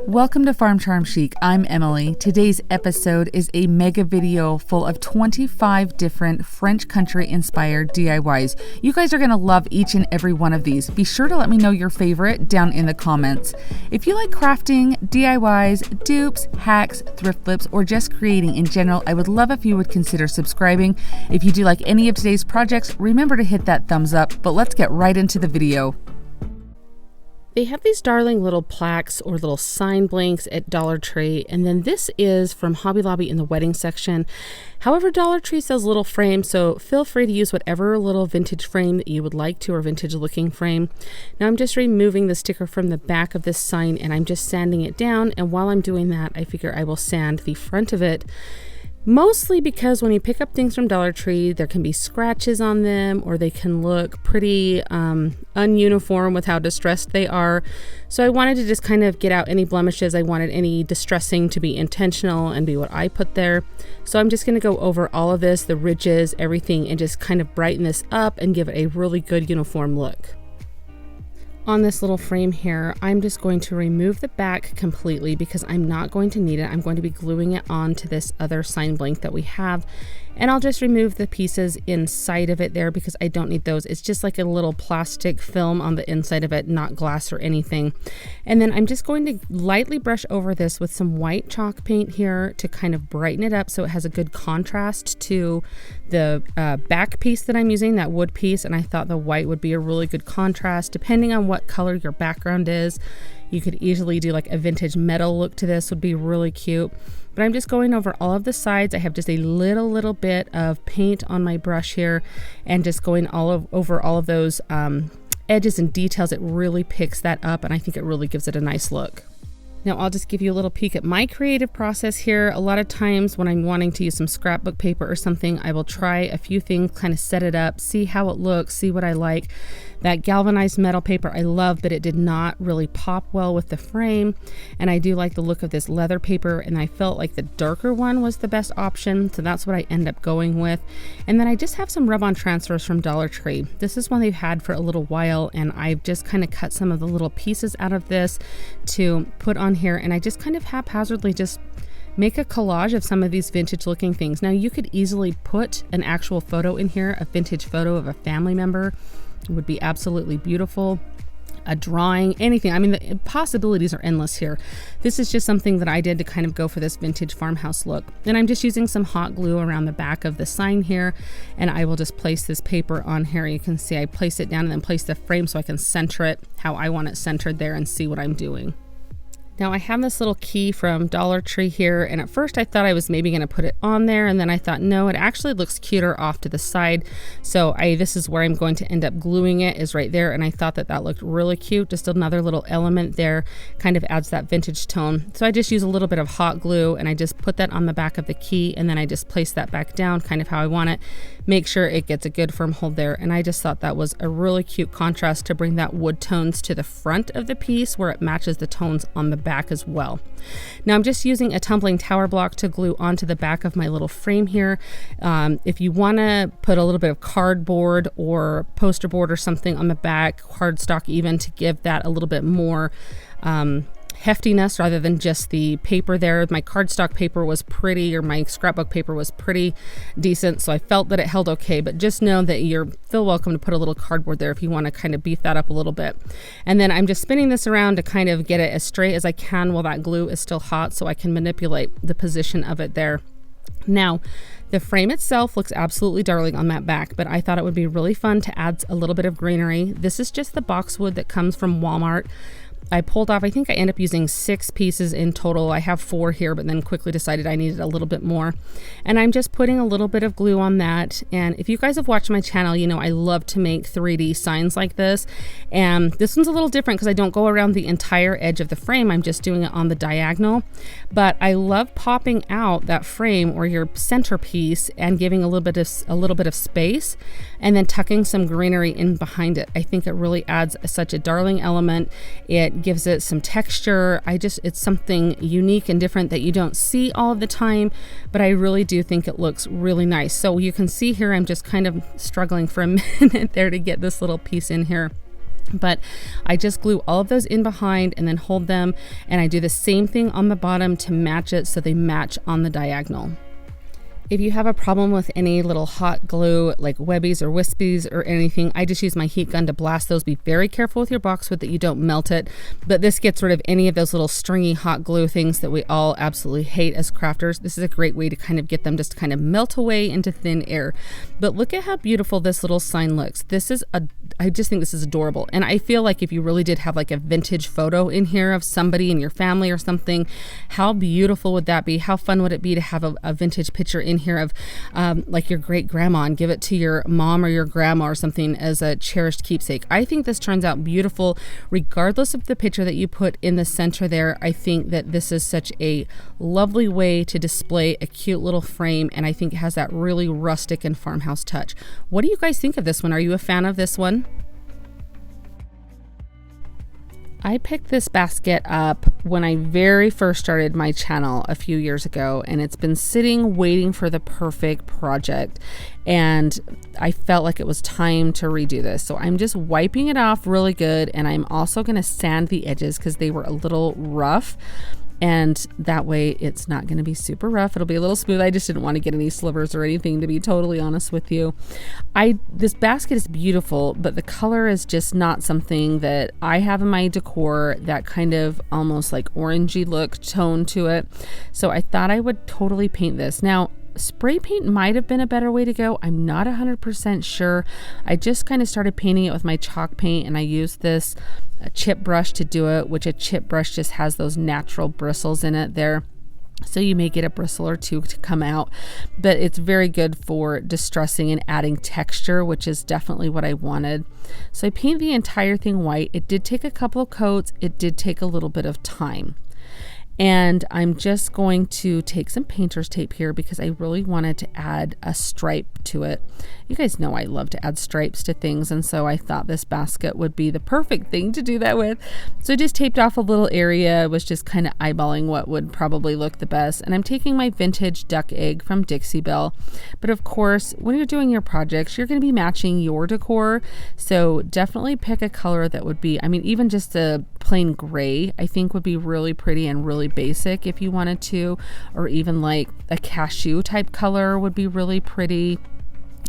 Welcome to Farm Charm Chic. I'm Emily. Today's episode is a mega video full of 25 different French country inspired DIYs. You guys are going to love each and every one of these. Be sure to let me know your favorite down in the comments. If you like crafting, DIYs, dupes, hacks, thrift flips, or just creating in general, I would love if you would consider subscribing. If you do like any of today's projects, remember to hit that thumbs up, but let's get right into the video. They have these darling little plaques or little sign blanks at Dollar Tree, and then this is from Hobby Lobby in the wedding section. However, Dollar Tree sells little frames, so feel free to use whatever little vintage frame that you would like to, or vintage looking frame. Now I'm just removing the sticker from the back of this sign and I'm just sanding it down, and while I'm doing that, I figure I will sand the front of it. Mostly because when you pick up things from Dollar Tree, there can be scratches on them, or they can look pretty ununiform with how distressed they are. So I wanted to just kind of get out any blemishes. I wanted any distressing to be intentional and be what I put there. So I'm just going to go over all of this, the ridges, everything, and just kind of brighten this up and give it a really good uniform look. On this little frame here, I'm just going to remove the back completely because I'm not going to need it. I'm going to be gluing it onto this other sign blank that we have, and I'll just remove the pieces inside of it there because I don't need those. It's just like a little plastic film on the inside of it, not glass or anything. And then I'm just going to lightly brush over this with some white chalk paint here to kind of brighten it up so it has a good contrast to the back piece that I'm using, that wood piece, and I thought the white would be a really good contrast depending on what color your background is. You could easily do like a vintage metal look to this, would be really cute. But I'm just going over all of the sides. I have just a little bit of paint on my brush here and just going over all of those edges and details. It really picks that up, and I think it really gives it a nice look. Now I'll just give you a little peek at my creative process here. A lot of times when I'm wanting to use some scrapbook paper or something, I will try a few things, kind of set it up, see how it looks, see what I like. That galvanized metal paper I love, but it did not really pop well with the frame. And I do like the look of this leather paper, and I felt like the darker one was the best option, so that's what I end up going with. And then I just have some rub-on transfers from Dollar Tree. This is one they've had for a little while, and I've just kind of cut some of the little pieces out of this to put on here, and I just kind of haphazardly just make a collage of some of these vintage looking things. Now you could easily put an actual photo in here, a vintage photo of a family member. It would be absolutely beautiful. A drawing, anything. I mean, the possibilities are endless here. This is just something that I did to kind of go for this vintage farmhouse look. And I'm just using some hot glue around the back of the sign here, and I will just place this paper on here. You can see I place it down and then place the frame so I can center it how I want it centered there and see what I'm doing. Now I have this little key from Dollar Tree here, and at first I thought I was maybe going to put it on there, and then I thought no, it actually looks cuter off to the side. So this is where I'm going to end up gluing it, is right there, and I thought that looked really cute. Just another little element there, kind of adds that vintage tone. So I just use a little bit of hot glue and I just put that on the back of the key, and then I just place that back down kind of how I want it. Make sure it gets a good firm hold there, and I just thought that was a really cute contrast to bring that wood tones to the front of the piece where it matches the tones on the back as well. Now I'm just using a tumbling tower block to glue onto the back of my little frame here. If you want to put a little bit of cardboard or poster board or something on the back, cardstock even, to give that a little bit more heftiness rather than just the paper there. My cardstock paper was pretty, or my scrapbook paper was pretty decent, so I felt that it held okay, but just know that you're feel welcome to put a little cardboard there if you want to kind of beef that up a little bit. And then I'm just spinning this around to kind of get it as straight as I can while that glue is still hot, so I can manipulate the position of it there. Now, the frame itself looks absolutely darling on that back, but I thought it would be really fun to add a little bit of greenery. This is just the boxwood that comes from Walmart. I pulled off, I think I ended up using 6 pieces in total. I have 4 here, but then quickly decided I needed a little bit more. And I'm just putting a little bit of glue on that. And if you guys have watched my channel, you know I love to make 3D signs like this. And this one's a little different because I don't go around the entire edge of the frame. I'm just doing it on the diagonal. But I love popping out that frame or your centerpiece and giving a little bit of space, and then tucking some greenery in behind it. I think it really adds such a darling element. It gives it some texture. It's something unique and different that you don't see all of the time, but I really do think it looks really nice. So you can see here I'm just kind of struggling for a minute there to get this little piece in here. But I just glue all of those in behind and then hold them, and I do the same thing on the bottom to match it so they match on the diagonal. If you have a problem with any little hot glue like webbies or wispies or anything, I just use my heat gun to blast those. Be very careful with your boxwood that you don't melt it, but this gets rid of any of those little stringy hot glue things that we all absolutely hate as crafters. This is a great way to kind of get them just to kind of melt away into thin air. But look at how beautiful this little sign looks. I just think this is adorable. And I feel like if you really did have like a vintage photo in here of somebody in your family or something, how beautiful would that be? How fun would it be to have a vintage picture in here of like your great grandma and give it to your mom or your grandma or something as a cherished keepsake? I think this turns out beautiful regardless of the picture that you put in the center there. I think that this is such a lovely way to display a cute little frame, and I think it has that really rustic and farmhouse touch. What do you guys think of this one? Are you a fan of this one? I picked this basket up when I very first started my channel a few years ago, and it's been sitting waiting for the perfect project, and I felt like it was time to redo this. So I'm just wiping it off really good, and I'm also going to sand the edges because they were a little rough. And that way it's not going to be super rough. It'll be a little smooth. I just didn't want to get any slivers or anything, to be totally honest with you. This basket is beautiful, but the color is just not something that I have in my decor, that kind of almost like orangey look tone to it. So I thought I would totally paint this. Now, spray paint might have been a better way to go. I'm not 100% sure. I just kind of started painting it with my chalk paint, and I used this chip brush to do it, which a chip brush just has those natural bristles in it there. So you may get a bristle or two to come out, but it's very good for distressing and adding texture, which is definitely what I wanted. So I paint the entire thing white. It did take a couple of coats. It did take a little bit of time. And I'm just going to take some painter's tape here because I really wanted to add a stripe to it. You guys know I love to add stripes to things, and so I thought this basket would be the perfect thing to do that with. So I just taped off a little area, was just kind of eyeballing what would probably look the best. And I'm taking my vintage duck egg from Dixie Belle. But of course, when you're doing your projects, you're going to be matching your decor. So definitely pick a color that would be, I mean, even just a plain gray, I think would be really pretty and really basic if you wanted to, or even like a cashew type color would be really pretty.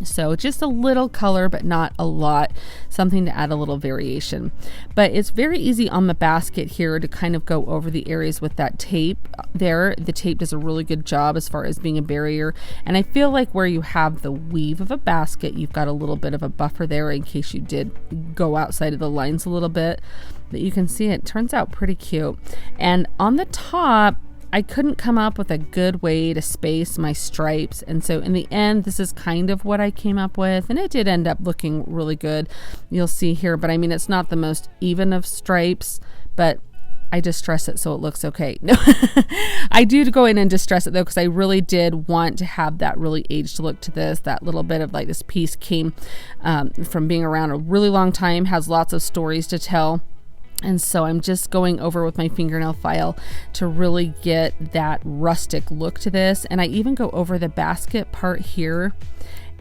So just a little color, but not a lot, something to add a little variation. But it's very easy on the basket here to kind of go over the areas with that tape there. The tape does a really good job as far as being a barrier. And I feel like where you have the weave of a basket, you've got a little bit of a buffer there in case you did go outside of the lines a little bit. But you can see it turns out pretty cute. And on the top, I couldn't come up with a good way to space my stripes, and so in the end this is kind of what I came up with, and it did end up looking really good. You'll see here, but I mean, it's not the most even of stripes, but I distress it so it looks okay. No, I do go in and distress it though, because I really did want to have that really aged look to this. That little bit of like, this piece came from being around a really long time, has lots of stories to tell. And so I'm just going over with my fingernail file to really get that rustic look to this. And I even go over the basket part here,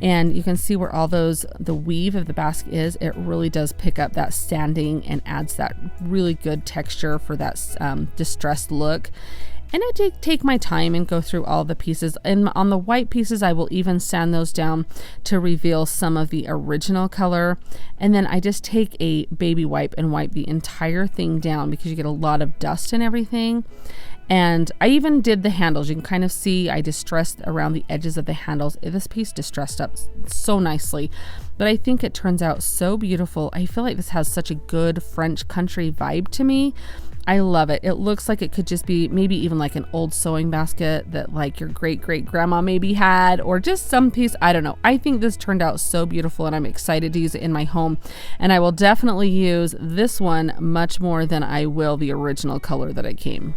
and you can see where all the weave of the basket is. It really does pick up that sanding and adds that really good texture for that distressed look. And I did take my time and go through all the pieces. And on the white pieces, I will even sand those down to reveal some of the original color. And then I just take a baby wipe and wipe the entire thing down because you get a lot of dust and everything. And I even did the handles. You can kind of see I distressed around the edges of the handles. This piece distressed up so nicely, but I think it turns out so beautiful. I feel like this has such a good French country vibe to me. I love it. It looks like it could just be maybe even like an old sewing basket that like your great grandma maybe had, or just some piece. I don't know. I think this turned out so beautiful, and I'm excited to use it in my home. And I will definitely use this one much more than I will the original color that it came.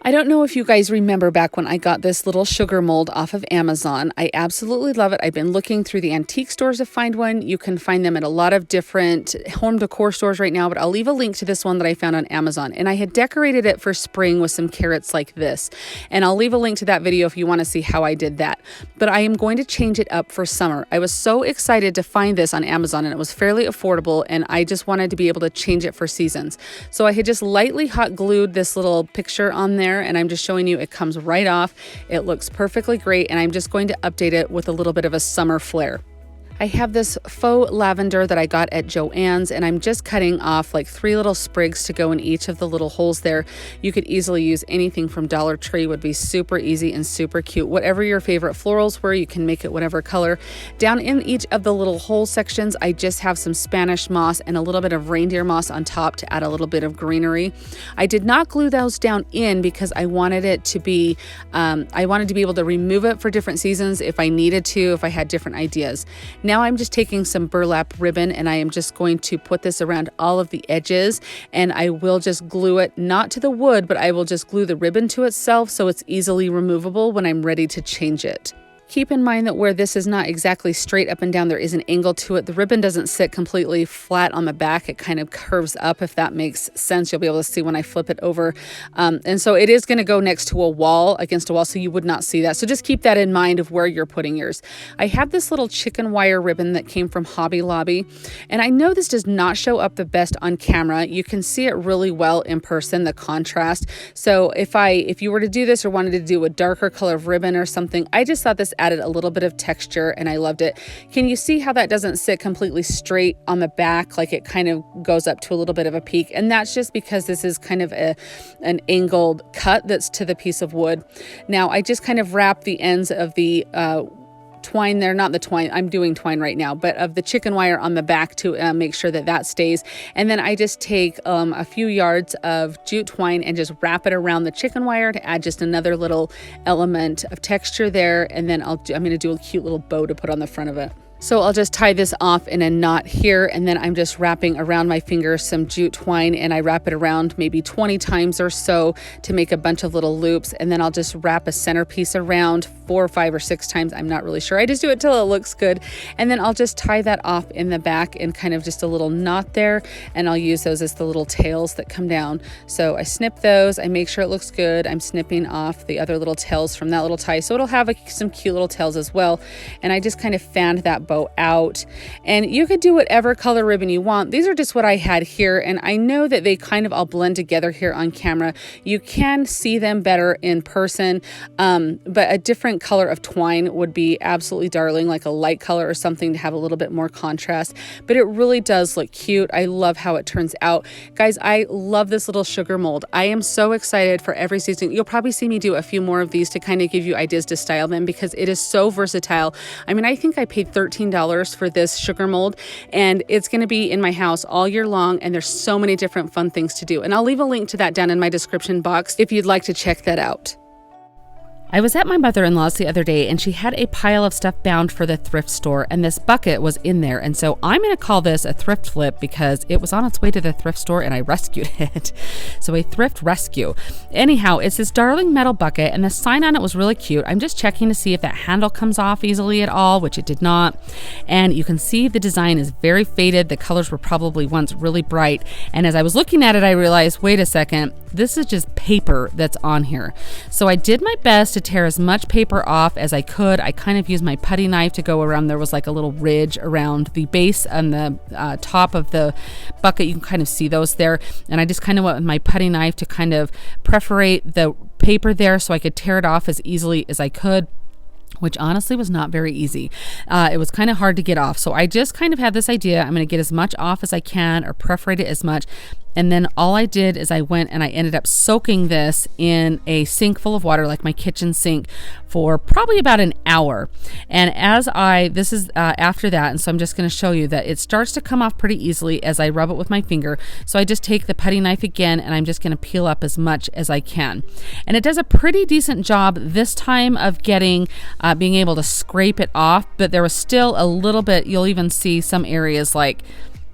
I don't know if you guys remember back when I got this little sugar mold off of Amazon. I absolutely love it. I've been looking through the antique stores to find one. You can find them at a lot of different home decor stores right now, but I'll leave a link to this one that I found on Amazon. And I had decorated it for spring with some carrots like this. And I'll leave a link to that video if you want to see how I did that. But I am going to change it up for summer. I was so excited to find this on Amazon, and it was fairly affordable, and I just wanted to be able to change it for seasons. So I had just lightly hot glued this little picture on there, and I'm just showing you it comes right off. It looks perfectly great, and I'm just going to update it with a little bit of a summer flair. I have this faux lavender that I got at JoAnns, and I'm just cutting off like 3 little sprigs to go in each of the little holes there. You could easily use anything from Dollar Tree, would be super easy and super cute. Whatever your favorite florals were, you can make it whatever color. Down in each of the little hole sections, I just have some Spanish moss and a little bit of reindeer moss on top to add a little bit of greenery. I did not glue those down in because I wanted it to be, I wanted to be able to remove it for different seasons if I needed to, if I had different ideas. Now I'm just taking some burlap ribbon, and I am just going to put this around all of the edges, and I will just glue it not to the wood, but I will just glue the ribbon to itself so it's easily removable when I'm ready to change it. Keep in mind that where this is not exactly straight up and down, there is an angle to it. The ribbon doesn't sit completely flat on the back. It kind of curves up, if that makes sense. You'll be able to see when I flip it over. And so it is going to go next to a wall, against a wall, so you would not see that. So just keep that in mind of where you're putting yours. I have this little chicken wire ribbon that came from Hobby Lobby, and I know this does not show up the best on camera. You can see it really well in person, the contrast. So if you were to do this or wanted to do a darker color of ribbon or something, I just thought this added a little bit of texture, and I loved it. Can you see how that doesn't sit completely straight on the back? Like it kind of goes up to a little bit of a peak, and that's just because this is kind of an angled cut that's to the piece of wood. Now I just kind of wrap the ends of the twine there, not the twine, I'm doing twine right now, but of the chicken wire on the back to make sure that that stays. And then I just take a few yards of jute twine and just wrap it around the chicken wire to add just another little element of texture there. And then I'm going to do a cute little bow to put on the front of it. So I'll just tie this off in a knot here, and then I'm just wrapping around my finger some jute twine, and I wrap it around maybe 20 times or so to make a bunch of little loops, and then I'll just wrap a centerpiece around 4 or 5 or 6 times. I'm not really sure. I just do it till it looks good, and then I'll just tie that off in the back in kind of just a little knot there, and I'll use those as the little tails that come down. So I snip those, I make sure it looks good. I'm snipping off the other little tails from that little tie, so it'll have some cute little tails as well, and I just kind of fanned that bow out. And you could do whatever color ribbon you want. These are just what I had here, and I know that they kind of all blend together here on camera. You can see them better in person, but a different color of twine would be absolutely darling, like a light color or something to have a little bit more contrast, but it really does look cute. I love how it turns out. Guys, I love this little sugar mold. I am so excited for every season. You'll probably see me do a few more of these to kind of give you ideas to style them, because it is so versatile. I mean, I think I paid $13 for this sugar mold, and it's going to be in my house all year long, and there's so many different fun things to do. And I'll leave a link to that down in my description box if you'd like to check that out. I was at my mother-in-law's the other day, and she had a pile of stuff bound for the thrift store, and this bucket was in there. And so I'm going to call this a thrift flip because it was on its way to the thrift store and I rescued it. So a thrift rescue. Anyhow, it's this darling metal bucket, and the sign on it was really cute. I'm just checking to see if that handle comes off easily at all, which it did not. And you can see the design is very faded. The colors were probably once really bright. And as I was looking at it, I realized, wait a second, this is just paper that's on here. So I did my best to tear as much paper off as I could. I kind of used my putty knife to go around. There was like a little ridge around the base and the top of the bucket. You can kind of see those there. And I just kind of went with my putty knife to kind of perforate the paper there so I could tear it off as easily as I could, which honestly was not very easy. It was kind of hard to get off. So I just kind of had this idea, I'm going to get as much off as I can or perforate it as much. And then all I did is I went and I ended up soaking this in a sink full of water, like my kitchen sink, for probably about an hour. And this is after that, and so I'm just going to show you that it starts to come off pretty easily as I rub it with my finger. So I just take the putty knife again, and I'm just going to peel up as much as I can. And it does a pretty decent job this time of being able to scrape it off, but there was still a little bit. You'll even see some areas like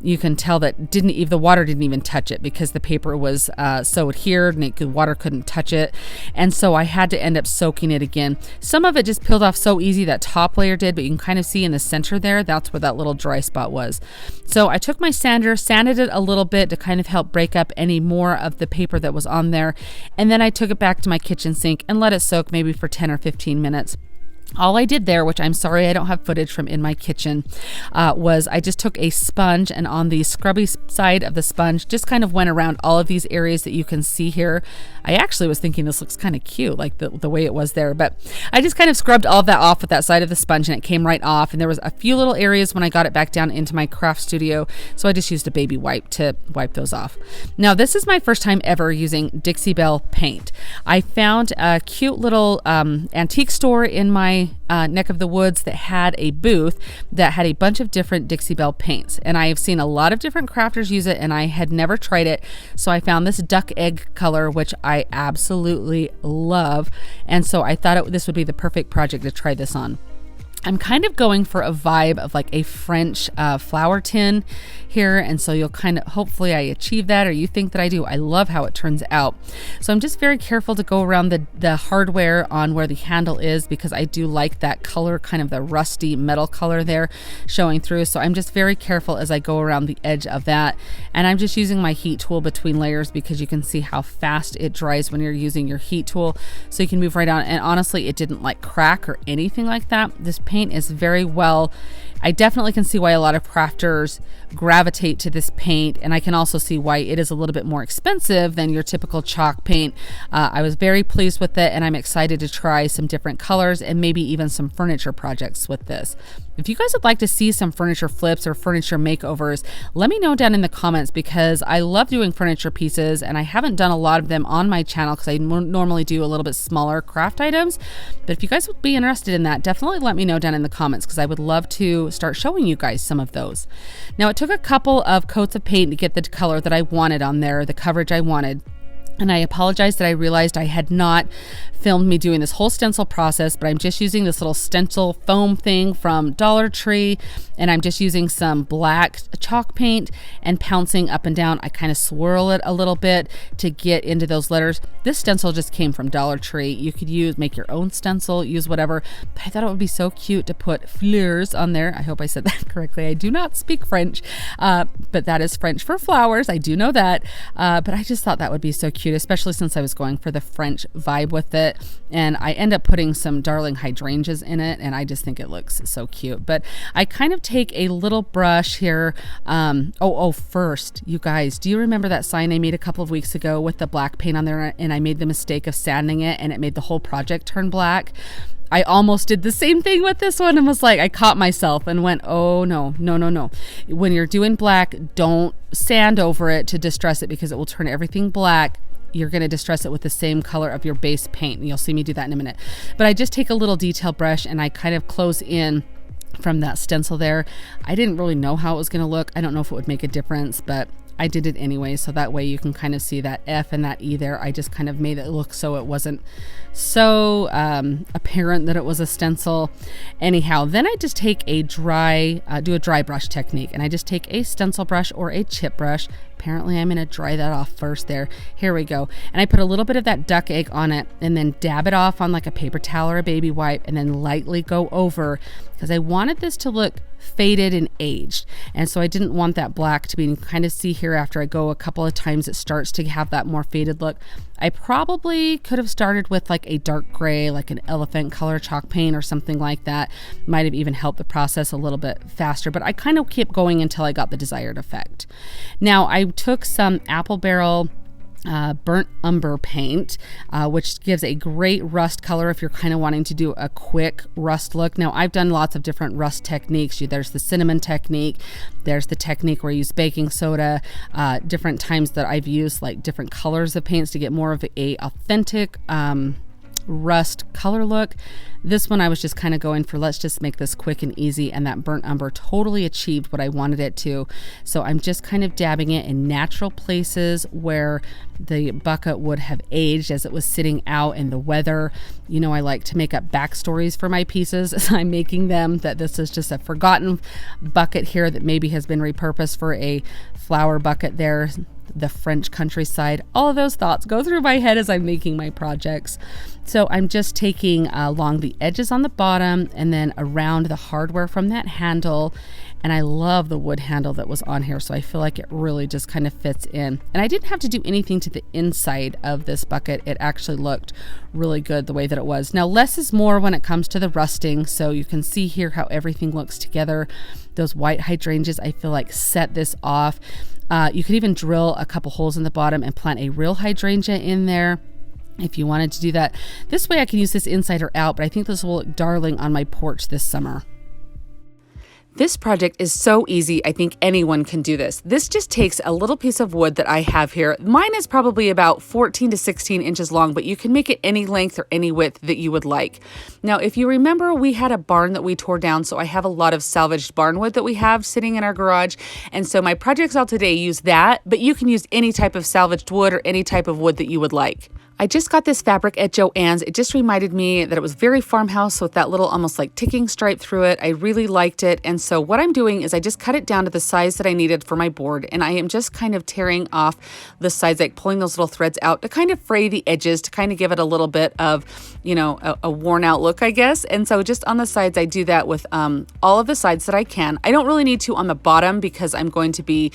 you can tell that the water didn't even touch it because the paper was so adhered and water couldn't touch it. And so I had to end up soaking it again. Some of it just peeled off so easy, that top layer did, but you can kind of see in the center there, that's where that little dry spot was. So I took my sander, sanded it a little bit to kind of help break up any more of the paper that was on there. And then I took it back to my kitchen sink and let it soak maybe for 10 or 15 minutes. All I did there, which I'm sorry I don't have footage from in my kitchen, was I just took a sponge, and on the scrubby side of the sponge, just kind of went around all of these areas that you can see here. I actually was thinking this looks kind of cute, like the way it was there, but I just kind of scrubbed all of that off with that side of the sponge, and it came right off. And there was a few little areas when I got it back down into my craft studio, so I just used a baby wipe to wipe those off. Now, this is my first time ever using Dixie Belle paint. I found a cute little antique store in my neck of the woods that had a booth that had a bunch of different Dixie Belle paints, and I have seen a lot of different crafters use it, and I had never tried it. So I found this duck egg color, which I absolutely love, and so I thought this would be the perfect project to try this on. I'm kind of going for a vibe of like a French flower tin here, and so you'll kind of, hopefully I achieve that, or you think that I do. I love how it turns out. So I'm just very careful to go around the hardware on where the handle is, because I do like that color, kind of the rusty metal color there showing through. So I'm just very careful as I go around the edge of that, and I'm just using my heat tool between layers, because you can see how fast it dries when you're using your heat tool, so you can move right on. And honestly, it didn't like crack or anything like that. This paint is very well, I definitely can see why a lot of crafters gravitate to this paint, and I can also see why it is a little bit more expensive than your typical chalk paint. I was very pleased with it, and I'm excited to try some different colors and maybe even some furniture projects with this. If you guys would like to see some furniture flips or furniture makeovers, let me know down in the comments, because I love doing furniture pieces, and I haven't done a lot of them on my channel because I normally do a little bit smaller craft items. But if you guys would be interested in that, definitely let me know down in the comments, because I would love to start showing you guys some of those. Now, it took a couple of coats of paint to get the color that I wanted on there, the coverage I wanted. And I apologize that I realized I had not filmed me doing this whole stencil process, but I'm just using this little stencil foam thing from Dollar Tree, and I'm just using some black chalk paint and pouncing up and down. I kind of swirl it a little bit to get into those letters. This stencil just came from Dollar Tree. You could make your own stencil, use whatever, but I thought it would be so cute to put fleurs on there. I hope I said that correctly. I do not speak French, but that is French for flowers. I do know that, but I just thought that would be so cute, especially since I was going for the French vibe with it. And I end up putting some darling hydrangeas in it, and I just think it looks so cute. But I kind of take a little brush here. First, you guys, do you remember that sign I made a couple of weeks ago with the black paint on there, and I made the mistake of sanding it, and it made the whole project turn black? I almost did the same thing with this one, and was like, I caught myself and went, oh no. When you're doing black, don't sand over it to distress it, because it will turn everything black. You're going to distress it with the same color of your base paint, and you'll see me do that in a minute. But I just take a little detail brush and I kind of close in from that stencil there. I didn't really know how it was going to look. I don't know if it would make a difference, but I did it anyway, so that way you can kind of see that F and that E there. I just kind of made it look so it wasn't so apparent that it was a stencil. Anyhow, then I just take a dry brush technique, and I just take a stencil brush or a chip brush. Apparently I'm going to dry that off first there. Here we go. And I put a little bit of that duck egg on it, and then dab it off on like a paper towel or a baby wipe, and then lightly go over, because I wanted this to look faded and aged. And so I didn't want that black to be, you can kind of see here after I go a couple of times, it starts to have that more faded look. I probably could have started with like a dark gray, like an elephant color chalk paint or something like that. Might have even helped the process a little bit faster, but I kind of kept going until I got the desired effect. Now I took some apple barrel burnt umber paint, which gives a great rust color if you're kind of wanting to do a quick rust look. Now I've done lots of different rust techniques. There's the cinnamon technique, there's the technique where you use baking soda, different times that I've used like different colors of paints to get more of a authentic rust color look. This one I was just kind of going for, let's just make this quick and easy, and that burnt umber totally achieved what I wanted it to. So I'm just kind of dabbing it in natural places where the bucket would have aged as it was sitting out in the weather. You know, I like to make up backstories for my pieces as I'm making them, that this is just a forgotten bucket here that maybe has been repurposed for a flower bucket there, the French countryside. All of those thoughts go through my head as I'm making my projects. So I'm just taking along the edges on the bottom and then around the hardware from that handle. And I love the wood handle that was on here, so I feel like it really just kind of fits in. And I didn't have to do anything to the inside of this bucket. It actually looked really good the way that it was. Now, less is more when it comes to the rusting, so you can see here how everything looks together. Those white hydrangeas, I feel like, set this off. You could even drill a couple holes in the bottom and plant a real hydrangea in there if you wanted to do that. This way I can use this inside or out, but I think this will look darling on my porch this summer. This project is so easy, I think anyone can do this. This just takes a little piece of wood that I have here. Mine is probably about 14 to 16 inches long, but you can make it any length or any width that you would like. Now, if you remember, we had a barn that we tore down, so I have a lot of salvaged barn wood that we have sitting in our garage. And so my projects all today use that, but you can use any type of salvaged wood or any type of wood that you would like. I just got this fabric at JoAnns. It just reminded me that it was very farmhouse with that little almost like ticking stripe through it. I really liked it. And so what I'm doing is I just cut it down to the size that I needed for my board. And I am just kind of tearing off the sides, like pulling those little threads out to kind of fray the edges, to kind of give it a little bit of, you know, a worn out look, I guess. And so just on the sides, I do that with all of the sides that I can. I don't really need to on the bottom because I'm going to be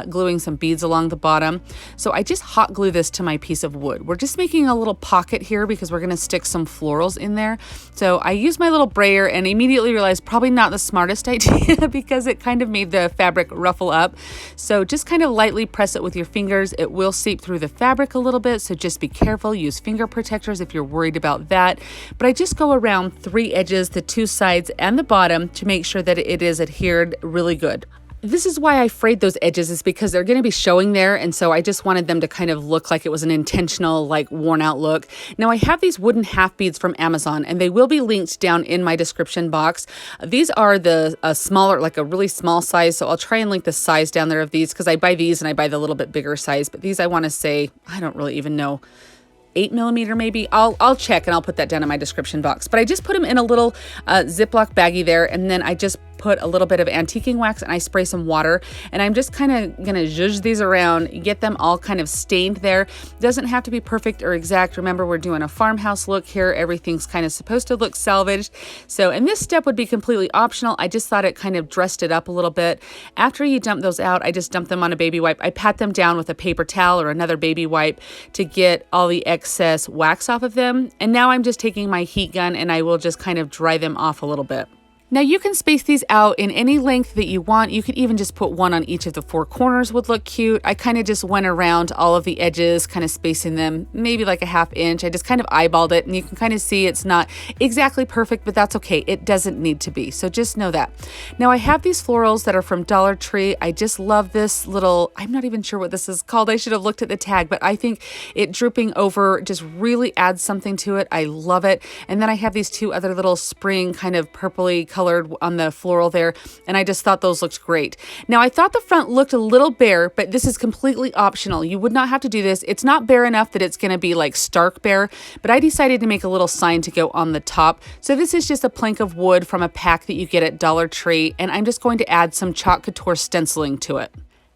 gluing some beads along the bottom. So I just hot glue this to my piece of wood. We're just making a little pocket here because we're going to stick some florals in there. So I used my little brayer and immediately realized probably not the smartest idea because it kind of made the fabric ruffle up. So just kind of lightly press it with your fingers. It will seep through the fabric a little bit, so just be careful. Use finger protectors if you're worried about that. But I just go around 3 edges, the 2 sides and the bottom, to make sure that it is adhered really good. This is why I frayed those edges, is because they're going to be showing there, and so I just wanted them to kind of look like it was an intentional, like, worn out look. Now I have these wooden half beads from Amazon, and they will be linked down in my description box. These are the smaller, like a really small size, so I'll try and link the size down there of these, because I buy these and I buy the little bit bigger size, but these I want to say, I don't really even know, 8mm maybe. I'll check and I'll put that down in my description box. But I just put them in a little Ziploc baggie there, and then I just put a little bit of antiquing wax and I spray some water, and I'm just kind of gonna zhuzh these around, get them all kind of stained there. Doesn't have to be perfect or exact. Remember, we're doing a farmhouse look here. Everything's kind of supposed to look salvaged. So, and this step would be completely optional. I just thought it kind of dressed it up a little bit. After you dump those out, I just dump them on a baby wipe. I pat them down with a paper towel or another baby wipe to get all the excess wax off of them. And now I'm just taking my heat gun and I will just kind of dry them off a little bit. Now you can space these out in any length that you want. You could even just put one on each of the 4 corners, would look cute. I kind of just went around all of the edges, kind of spacing them maybe like a 1/2 inch. I just kind of eyeballed it, and you can kind of see it's not exactly perfect, but that's okay. It doesn't need to be. So just know that. Now I have these florals that are from Dollar Tree. I just love this little, I'm not even sure what this is called. I should have looked at the tag, but I think it drooping over just really adds something to it. I love it. And then I have these 2 other little spring kind of purpley colored on the floral there, and I just thought those looked great. Now I thought the front looked a little bare, but this is completely optional. You would not have to do this. It's not bare enough that it's going to be like stark bare, but I decided to make a little sign to go on the top. So this is just a plank of wood from a pack that you get at Dollar Tree, and I'm just going to add some chalk couture stenciling to it.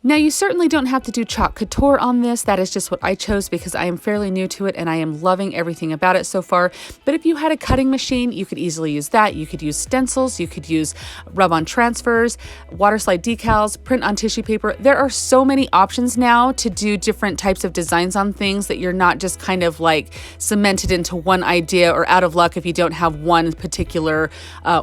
Now you certainly don't have to do chalk couture on this. That is just what I chose because I am fairly new to it and I am loving everything about it so far. But if you had a cutting machine, you could easily use that. You could use stencils, you could use rub-on transfers, water slide decals, print on tissue paper. There are so many options now to do different types of designs on things that you're not just kind of like cemented into one idea or out of luck if you don't have one particular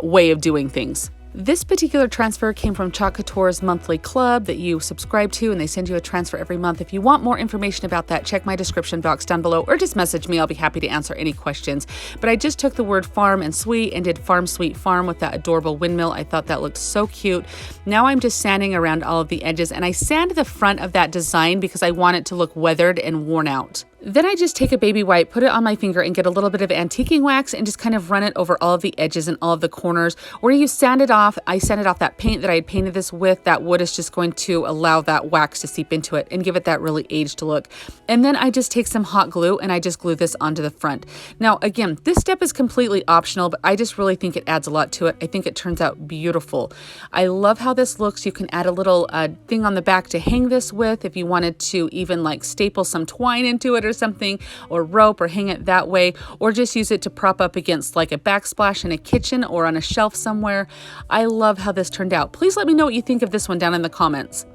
way of doing things. This particular transfer came from Chalk Couture's monthly club that you subscribe to, and they send you a transfer every month. If you want more information about that, check my description box down below or just message me. I'll be happy to answer any questions. But I just took the word farm and sweet and did farm sweet farm with that adorable windmill. I thought that looked so cute. Now I'm just sanding around all of the edges, and I sand the front of that design because I want it to look weathered and worn out. Then I just take a baby wipe, put it on my finger, and get a little bit of antiquing wax and just kind of run it over all of the edges and all of the corners. Where you sand it off, I sanded off that paint that I had painted this with. That wood is just going to allow that wax to seep into it and give it that really aged look. And then I just take some hot glue and I just glue this onto the front. Now, again, this step is completely optional, but I just really think it adds a lot to it. I think it turns out beautiful. I love how this looks. You can add a little thing on the back to hang this with if you wanted to even like staple some twine into it or something, or rope, or hang it that way, or just use it to prop up against like a backsplash in a kitchen or on a shelf somewhere. I love how this turned out. Please let me know what you think of this one down in the comments.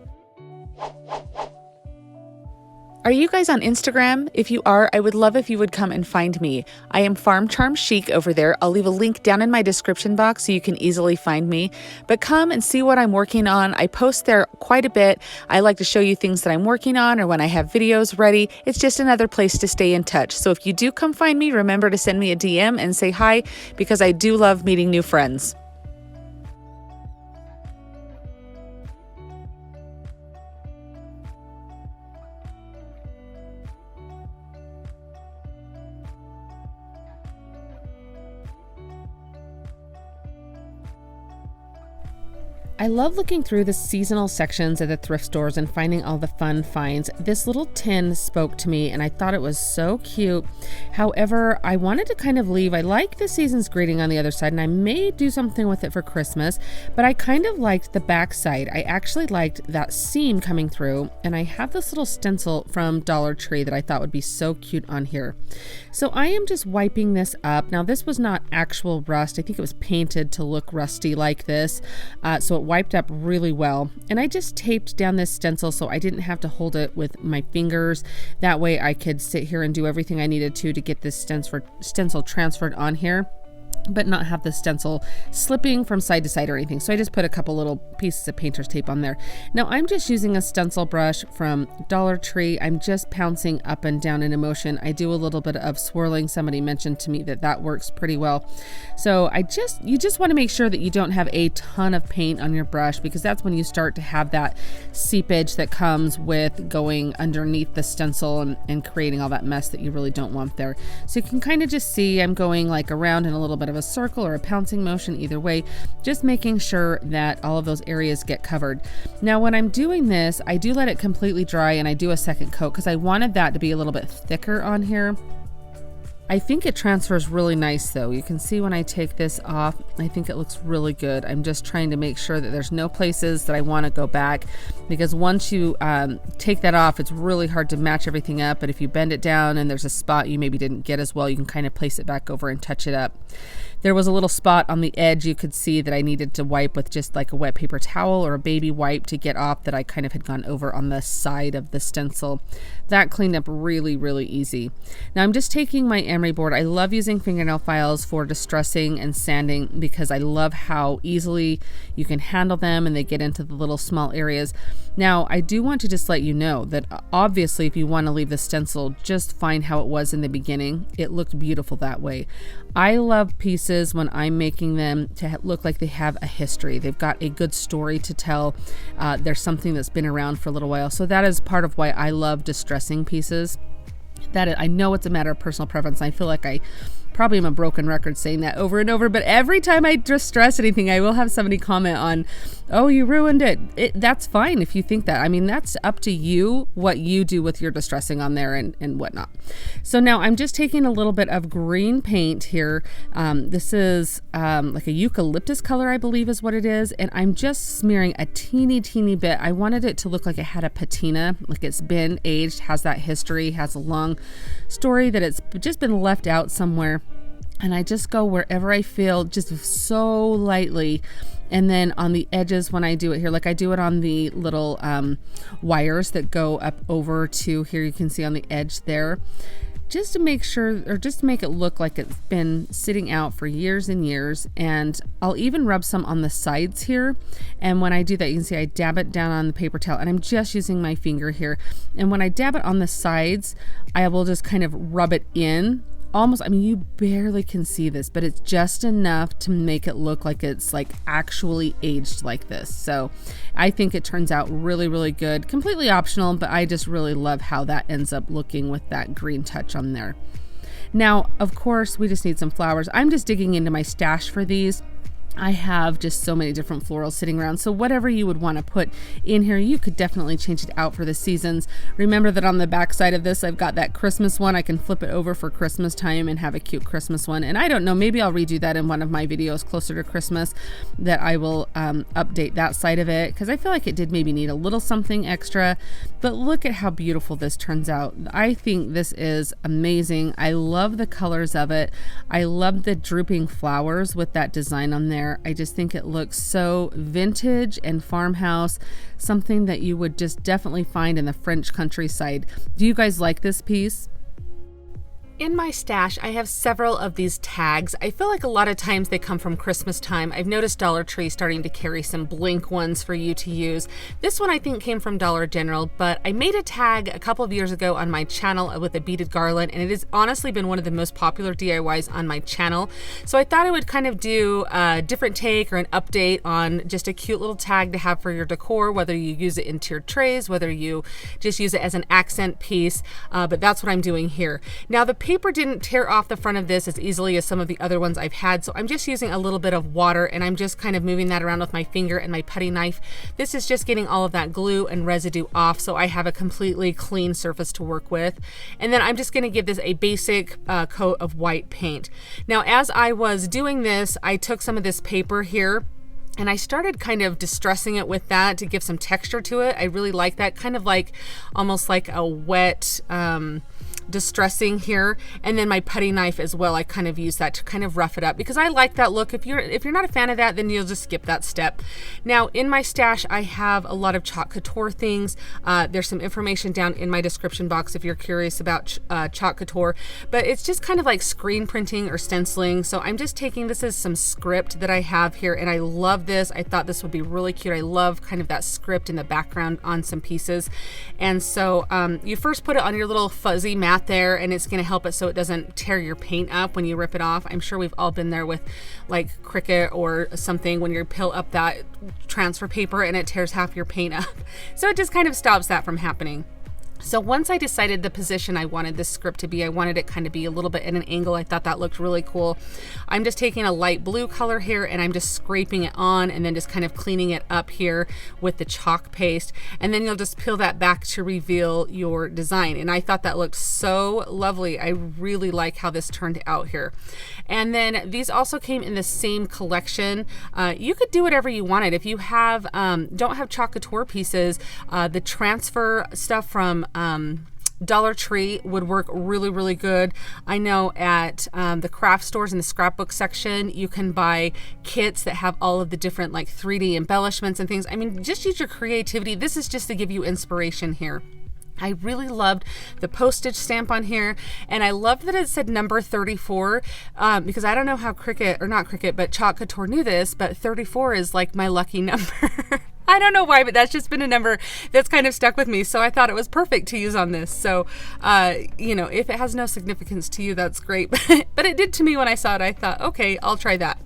Are you guys on Instagram? If you are, I would love if you would come and find me. I am Farm Charm Chic over there. I'll leave a link down in my description box so you can easily find me. But come and see what I'm working on. I post there quite a bit. I like to show you things that I'm working on or when I have videos ready. It's just another place to stay in touch. So if you do come find me, remember to send me a DM and say hi, because I do love meeting new friends. I love looking through the seasonal sections at the thrift stores and finding all the fun finds. This little tin spoke to me and I thought it was so cute. However, I wanted to kind of leave. I like the season's greeting on the other side and I may do something with it for Christmas, but I kind of liked the back side. I actually liked that seam coming through, and I have this little stencil from Dollar Tree that I thought would be so cute on here. So I am just wiping this up. Now this was not actual rust. I think it was painted to look rusty like this. So it wiped up really well, and I just taped down this stencil so I didn't have to hold it with my fingers. That way I could sit here and do everything I needed to get this stencil transferred on here, but not have the stencil slipping from side to side or anything. So I just put a couple little pieces of painter's tape on there. Now I'm just using a stencil brush from Dollar Tree. I'm just pouncing up and down in motion. I do a little bit of swirling. Somebody mentioned to me that works pretty well. So you just want to make sure that you don't have a ton of paint on your brush, because that's when you start to have that seepage that comes with going underneath the stencil and creating all that mess that you really don't want there. So you can kind of just see I'm going like around in a little bit of a circle or a pouncing motion, either way, just making sure that all of those areas get covered. Now when I'm doing this, I do let it completely dry and I do a second coat because I wanted that to be a little bit thicker on here. I think it transfers really nice though. You can see when I take this off, I think it looks really good. I'm just trying to make sure that there's no places that I want to go back, because once you take that off, it's really hard to match everything up. But if you bend it down and there's a spot you maybe didn't get as well, you can kind of place it back over and touch it up. There was a little spot on the edge you could see that I needed to wipe with just like a wet paper towel or a baby wipe to get off, that I kind of had gone over on the side of the stencil. That cleaned up really, really easy. Now I'm just taking my Emery board. I love using fingernail files for distressing and sanding because I love how easily you can handle them and they get into the little small areas. Now I do want to just let you know that obviously if you want to leave the stencil, just find how it was in the beginning. It looked beautiful that way. I love pieces when I'm making them to look like they have a history. They've got a good story to tell. There's something that's been around for a little while. So that is part of why I love distressing pieces. I know it's a matter of personal preference. I feel like I probably am a broken record saying that over and over, but every time I distress anything, I will have somebody comment on, oh, you ruined it. That's fine if you think that. I mean, that's up to you, what you do with your distressing on there and whatnot. So now I'm just taking a little bit of green paint here. This is like a eucalyptus color, I believe is what it is. And I'm just smearing a teeny bit. I wanted it to look like it had a patina, like it's been aged, has that history, has a long story, that it's just been left out somewhere. And I just go wherever I feel, just so lightly. And then on the edges when I do it here, like I do it on the little wires that go up over to here, you can see on the edge there, just to make sure, or just to make it look like it's been sitting out for years and years. And I'll even rub some on the sides here. And when I do that, you can see I dab it down on the paper towel, and I'm just using my finger here. And when I dab it on the sides, I will just kind of rub it in almost, I mean, you barely can see this, but it's just enough to make it look like it's like actually aged like this. So I think it turns out really, really good. Completely optional, but I just really love how that ends up looking with that green touch on there. Now, of course, we just need some flowers. I'm just digging into my stash for these. I have just so many different florals sitting around. So whatever you would want to put in here, you could definitely change it out for the seasons. Remember that on the back side of this, I've got that Christmas one. I can flip it over for Christmas time and have a cute Christmas one. And I don't know, maybe I'll redo that in one of my videos closer to Christmas, that I will update that side of it, because I feel like it did maybe need a little something extra. But look at how beautiful this turns out. I think this is amazing. I love the colors of it. I love the drooping flowers with that design on there. I just think it looks so vintage and farmhouse, something that you would just definitely find in the French countryside. Do you guys like this piece? In my stash, I have several of these tags. I feel like a lot of times they come from Christmas time. I've noticed Dollar Tree starting to carry some blank ones for you to use. This one I think came from Dollar General, but I made a tag a couple of years ago on my channel with a beaded garland, and it has honestly been one of the most popular DIYs on my channel. So I thought I would kind of do a different take or an update on just a cute little tag to have for your decor, whether you use it into your trays, whether you just use it as an accent piece, but that's what I'm doing here. Now, the paper didn't tear off the front of this as easily as some of the other ones I've had, so I'm just using a little bit of water and I'm just kind of moving that around with my finger and my putty knife. This is just getting all of that glue and residue off, so I have a completely clean surface to work with. And then I'm just going to give this a basic coat of white paint. Now, as I was doing this, I took some of this paper here and I started kind of distressing it with that to give some texture to it. I really like that, kind of like almost like a wet distressing here. And then my putty knife as well, I kind of use that to kind of rough it up because I like that look. If you're not a fan of that, then you'll just skip that step. Now, in my stash, I have a lot of chalk couture things. There's some information down in my description box if you're curious about chalk couture, but it's just kind of like screen printing or stenciling. So I'm just taking, this is some script that I have here, and I love this. I thought this would be really cute. I love kind of that script in the background on some pieces. And so you first put it on your little fuzzy mat there, and it's going to help it so it doesn't tear your paint up when you rip it off. I'm sure we've all been there with like Cricut or something when you peel up that transfer paper and it tears half your paint up. So it just kind of stops that from happening. So once I decided the position I wanted this script to be, I wanted it kind of be a little bit at an angle. I thought that looked really cool. I'm just taking a light blue color here and I'm just scraping it on and then just kind of cleaning it up here with the chalk paste. And then you'll just peel that back to reveal your design. And I thought that looked so lovely. I really like how this turned out here. And then these also came in the same collection. You could do whatever you wanted. If you have don't have chalk couture pieces, the transfer stuff from Dollar Tree would work really, really good. I know at the craft stores in the scrapbook section, you can buy kits that have all of the different like 3D embellishments and things. I mean, just use your creativity. This is just to give you inspiration here. I really loved the postage stamp on here, and I loved that it said number 34 because I don't know how Cricut, or not Cricut, but Chalk Couture knew this, but 34 is like my lucky number. I don't know why, but that's just been a number that's kind of stuck with me. So I thought it was perfect to use on this. So, you know, if it has no significance to you, that's great. But it did to me when I saw it. I thought, okay, I'll try that.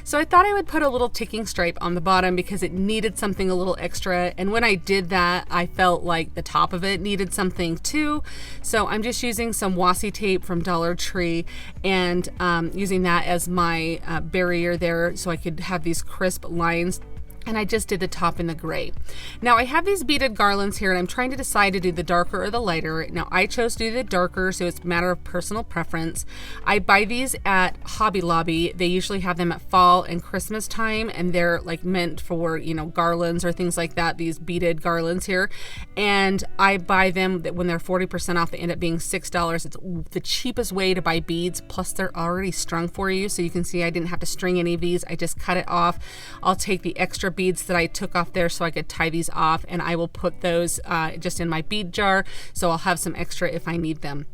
So I thought I would put a little ticking stripe on the bottom because it needed something a little extra. And when I did that, I felt like the top of it needed something too. So I'm just using some washi tape from Dollar Tree and using that as my barrier there so I could have these crisp lines. And I just did the top in the gray. Now I have these beaded garlands here and I'm trying to decide to do the darker or the lighter. Now I chose to do the darker, so it's a matter of personal preference. I buy these at Hobby Lobby. They usually have them at fall and Christmas time, and they're like meant for, you know, garlands or things like that, these beaded garlands here. And I buy them when they're 40% off. They end up being $6. It's the cheapest way to buy beads, plus they're already strung for you. So you can see I didn't have to string any of these. I just cut it off. I'll take the extra beads that I took off there so I could tie these off, and I will put those just in my bead jar, so I'll have some extra if I need them.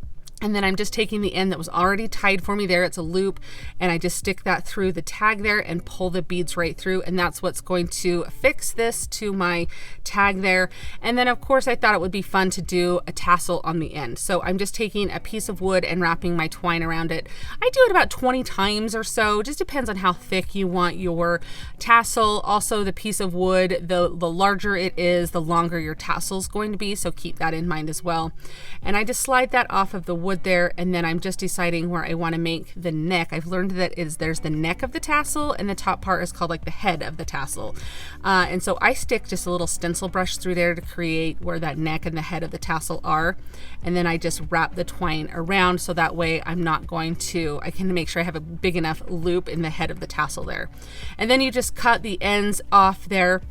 And then I'm just taking the end that was already tied for me there. It's a loop, and I just stick that through the tag there and pull the beads right through. And that's what's going to affix this to my tag there. And then of course I thought it would be fun to do a tassel on the end. So I'm just taking a piece of wood and wrapping my twine around it. I do it about 20 times or so. Just depends on how thick you want your tassel. Also the piece of wood, the larger it is, the longer your tassel is going to be. So keep that in mind as well. And I just slide that off of the wood there, and then I'm just deciding where I want to make the neck. I've learned that there's the neck of the tassel, and the top part is called like the head of the tassel. And so I stick just a little stencil brush through there to create where that neck and the head of the tassel are. And then I just wrap the twine around, so that way I can make sure I have a big enough loop in the head of the tassel there. And then you just cut the ends off there.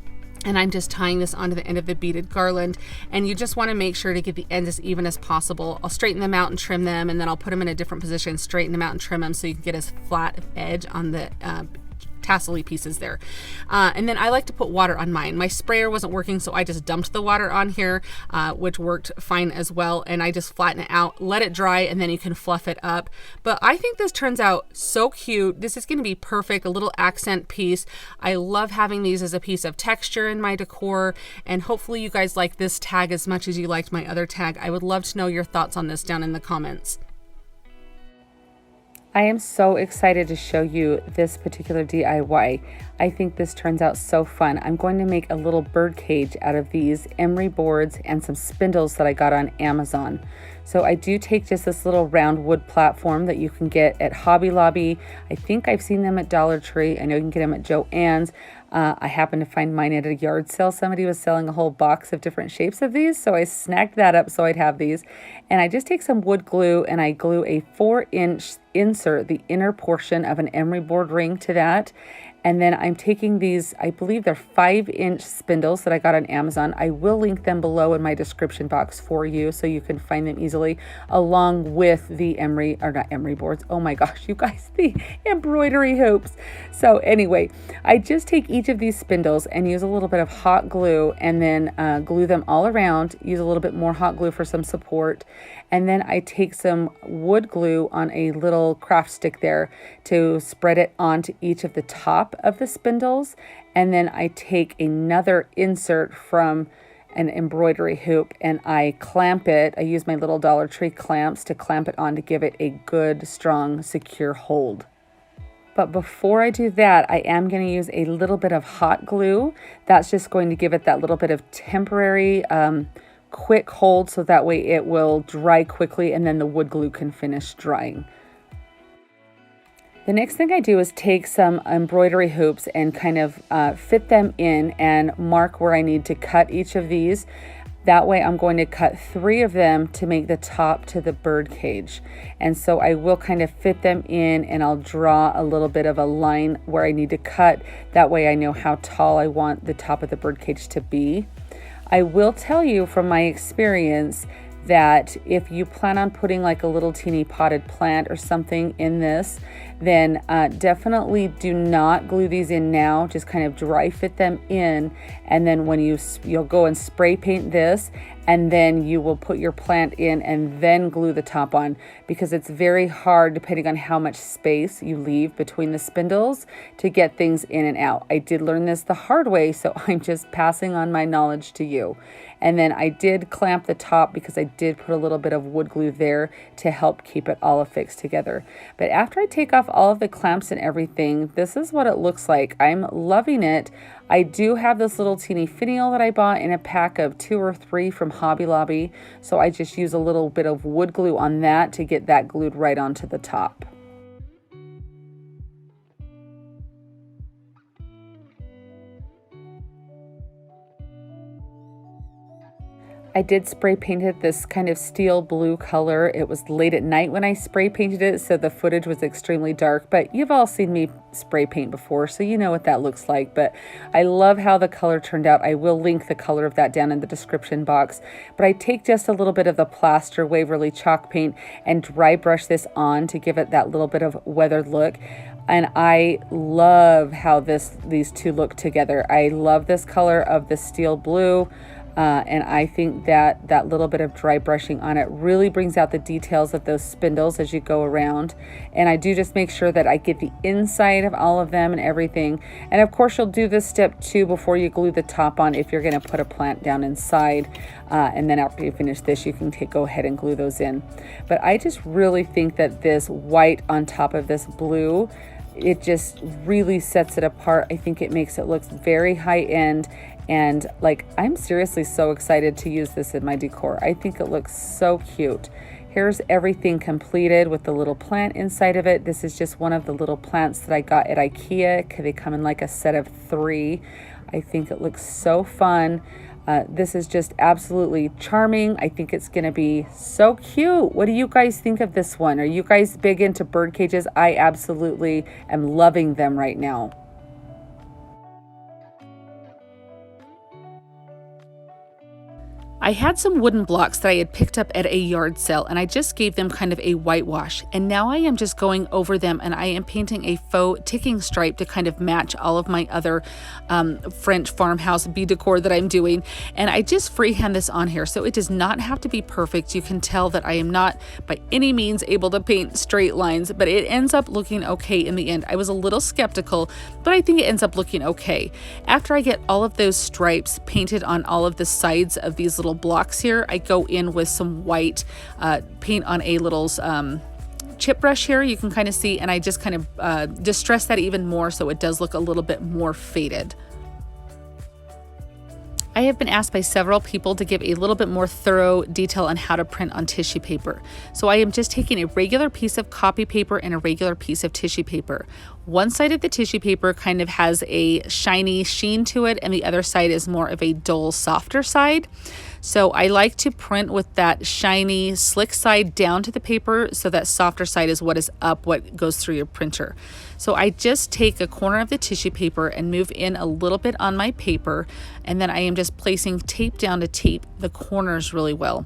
And I'm just tying this onto the end of the beaded garland, and you just want to make sure to get the ends as even as possible. I'll straighten them out and trim them, and then I'll put them in a different position, straighten them out and trim them so you can get as flat of edge on the tassel-y pieces there. And then I like to put water on mine. My sprayer wasn't working, so I just dumped the water on here, which worked fine as well. And I just flatten it out, let it dry, and then you can fluff it up. But I think this turns out so cute. This is going to be perfect, a little accent piece. I love having these as a piece of texture in my decor, and hopefully you guys like this tag as much as you liked my other tag. I would love to know your thoughts on this down in the comments. I am so excited to show you this particular DIY. I think this turns out so fun. I'm going to make a little bird cage out of these emery boards and some spindles that I got on Amazon. So I do take just this little round wood platform that you can get at Hobby Lobby. I think I've seen them at Dollar Tree. I know you can get them at JoAnns. I happened to find mine at a yard sale. Somebody was selling a whole box of different shapes of these, so I snagged that up so I'd have these. And I just take some wood glue and I glue a 4-inch insert, the inner portion of an emery board ring, to that. And then I'm taking these, I believe they're 5-inch spindles that I got on Amazon. I will link them below in my description box for you so you can find them easily, along with the emery, or not emery boards. Oh my gosh, you guys, the embroidery hoops. So anyway, I just take each of these spindles and use a little bit of hot glue, and then glue them all around, use a little bit more hot glue for some support. And then I take some wood glue on a little craft stick there to spread it onto each of the top of the spindles. And then I take another insert from an embroidery hoop and I clamp it. I use my little Dollar Tree clamps to clamp it on to give it a good, strong, secure hold. But before I do that, I am going to use a little bit of hot glue. That's just going to give it that little bit of temporary quick hold, so that way it will dry quickly and then the wood glue can finish drying. The next thing I do is take some embroidery hoops and kind of fit them in and mark where I need to cut each of these. That way I'm going to cut 3 of them to make the top to the bird cage. And so I will kind of fit them in and I'll draw a little bit of a line where I need to cut. That way I know how tall I want the top of the bird cage to be. I will tell you from my experience that if you plan on putting like a little teeny potted plant or something in this, then definitely do not glue these in now. Just kind of dry fit them in, and then when you'll go and spray paint this, and then you will put your plant in and then glue the top on, because it's very hard, depending on how much space you leave between the spindles, to get things in and out. I did learn this the hard way, so I'm just passing on my knowledge to you. And then I did clamp the top because I did put a little bit of wood glue there to help keep it all affixed together. But after I take off all of the clamps and everything, this is what it looks like. I'm loving it. I do have this little teeny finial that I bought in a pack of 2 or 3 from Hobby Lobby. So I just use a little bit of wood glue on that to get that glued right onto the top. I did spray paint it this kind of steel blue color. It was late at night when I spray painted it, so the footage was extremely dark, but you've all seen me spray paint before, so you know what that looks like. But I love how the color turned out. I will link the color of that down in the description box. But I take just a little bit of the plaster Waverly chalk paint and dry brush this on to give it that little bit of weathered look. And I love how these two look together. I love this color of the steel blue And I think that that little bit of dry brushing on it really brings out the details of those spindles as you go around. And I do just make sure that I get the inside of all of them and everything. And of course you'll do this step too before you glue the top on if you're going to put a plant down inside. And then after you finish this, you can go ahead and glue those in. But I just really think that this white on top of this blue, it just really sets it apart. I think it makes it look very high end. And like, I'm seriously so excited to use this in my decor. I think it looks so cute. Here's everything completed with the little plant inside of it. This is just one of the little plants that I got at IKEA. They come in like a set of 3. I think it looks so fun. This is just absolutely charming. I think it's going to be so cute. What do you guys think of this one? Are you guys big into bird cages? I absolutely am loving them right now. I had some wooden blocks that I had picked up at a yard sale, and I just gave them kind of a whitewash. And now I am just going over them and I am painting a faux ticking stripe to kind of match all of my other French farmhouse bee decor that I'm doing. And I just freehand this on here, so it does not have to be perfect. You can tell that I am not by any means able to paint straight lines, but it ends up looking okay in the end. I was a little skeptical, but I think it ends up looking okay. After I get all of those stripes painted on all of the sides of these little blocks here, I go in with some white paint on a little chip brush here, you can kind of see, and I just kind of distress that even more so it does look a little bit more faded. I have been asked by several people to give a little bit more thorough detail on how to print on tissue paper. So I am just taking a regular piece of copy paper and a regular piece of tissue paper. One side of the tissue paper kind of has a shiny sheen to it, and the other side is more of a dull, softer side. So I like to print with that shiny, slick side down to the paper, so that softer side is what is up, what goes through your printer. So I just take a corner of the tissue paper and move in a little bit on my paper, and then I am just placing tape down to tape the corners really well.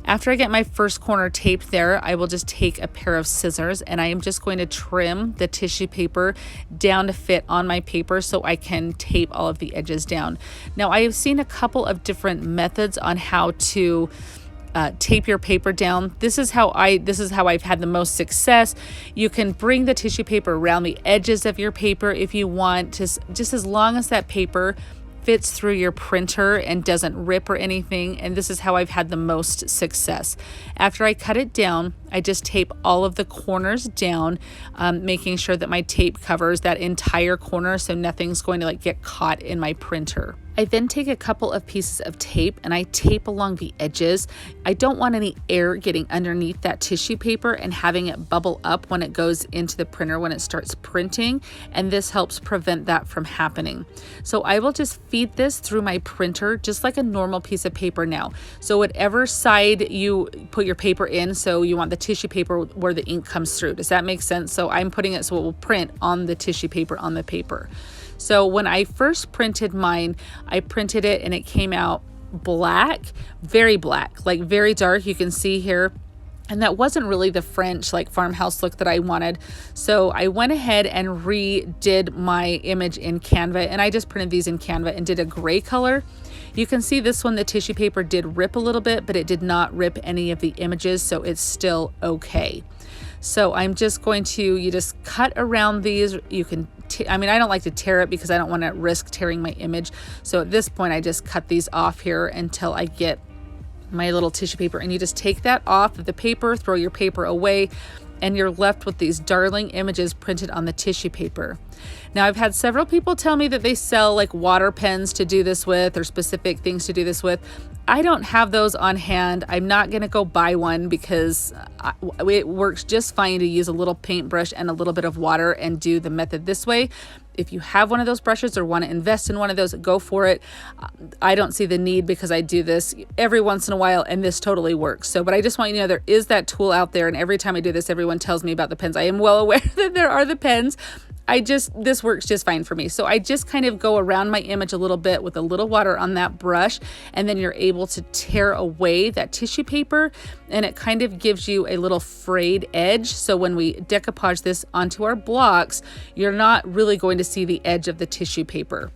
After I get my first corner taped there, I will just take a pair of scissors and I am just going to trim the tissue paper down to fit on my paper so I can tape all of the edges down. Now I have seen a couple of different methods on how to tape your paper down. This is how I've had the most success. You can bring the tissue paper around the edges of your paper if you want, just as long as that paper fits through your printer and doesn't rip or anything. And this is how I've had the most success. After I cut it down, I just tape all of the corners down, making sure that my tape covers that entire corner so nothing's going to like get caught in my printer. I then take a couple of pieces of tape and I tape along the edges. I don't want any air getting underneath that tissue paper and having it bubble up when it goes into the printer when it starts printing, and this helps prevent that from happening. So I will just feed this through my printer just like a normal piece of paper now. So whatever side you put your paper in, so you want the tissue paper where the ink comes through. Does that make sense? So I'm putting it so it will print on the tissue paper on the paper. So when I first printed mine, I printed it and it came out black, like very dark. You can see here. And that wasn't really the French like farmhouse look that I wanted. So I went ahead and redid my image in Canva, and I just printed these in Canva and did a gray color. You can see this one, the tissue paper did rip a little bit, but it did not rip any of the images, so it's still okay. So I'm just going to, you just cut around these. You can, I don't like to tear it because I don't want to risk tearing my image. So at this point, I just cut these off here until I get my little tissue paper, and you just take that off of the paper, throw your paper away, and you're left with these darling images printed on the tissue paper. Now I've had several people tell me that they sell like water pens to do this with, or specific things to do this with. I don't have those on hand. I'm not going to go buy one because it works just fine to use a little paintbrush and a little bit of water and do the method this way. If you have one of those brushes or want to invest in one of those, go for it. I don't see the need because I do this every once in a while and this totally works. So, but I just want you to know there is that tool out there, and every time I do this, everyone tells me about the pens. I am well aware that there are the pens. This works just fine for me. So I just kind of go around my image a little bit with a little water on that brush, and then you're able to tear away that tissue paper, and it kind of gives you a little frayed edge. So when we decoupage this onto our blocks, you're not really going to see the edge of the tissue paper.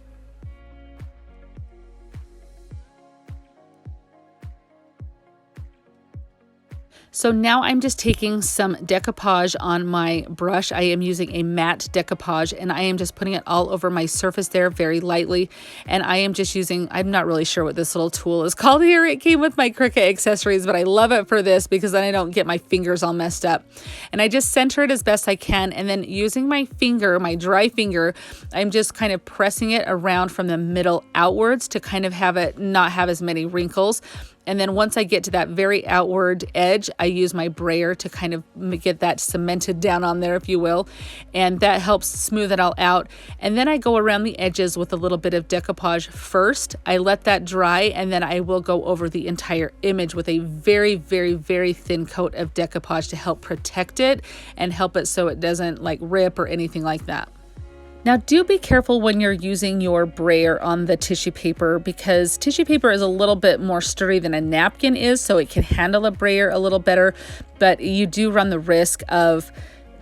So now I'm just taking some decoupage on my brush. I am using a matte decoupage and I am just putting it all over my surface there very lightly. And I am just using, I'm not really sure what this little tool is called here. It came with my Cricut accessories, but I love it for this because then I don't get my fingers all messed up. And I just center it as best I can. And then using my finger, my dry finger, I'm just kind of pressing it around from the middle outwards to kind of have it not have as many wrinkles. And then once I get to that very outward edge, I use my brayer to kind of get that cemented down on there, if you will. And that helps smooth it all out. And then I go around the edges with a little bit of decoupage first. I let that dry, and then I will go over the entire image with a very, very, very thin coat of decoupage to help protect it and help it so it doesn't like rip or anything like that. Now do be careful when you're using your brayer on the tissue paper because tissue paper is a little bit more sturdy than a napkin is, so it can handle a brayer a little better, but you do run the risk of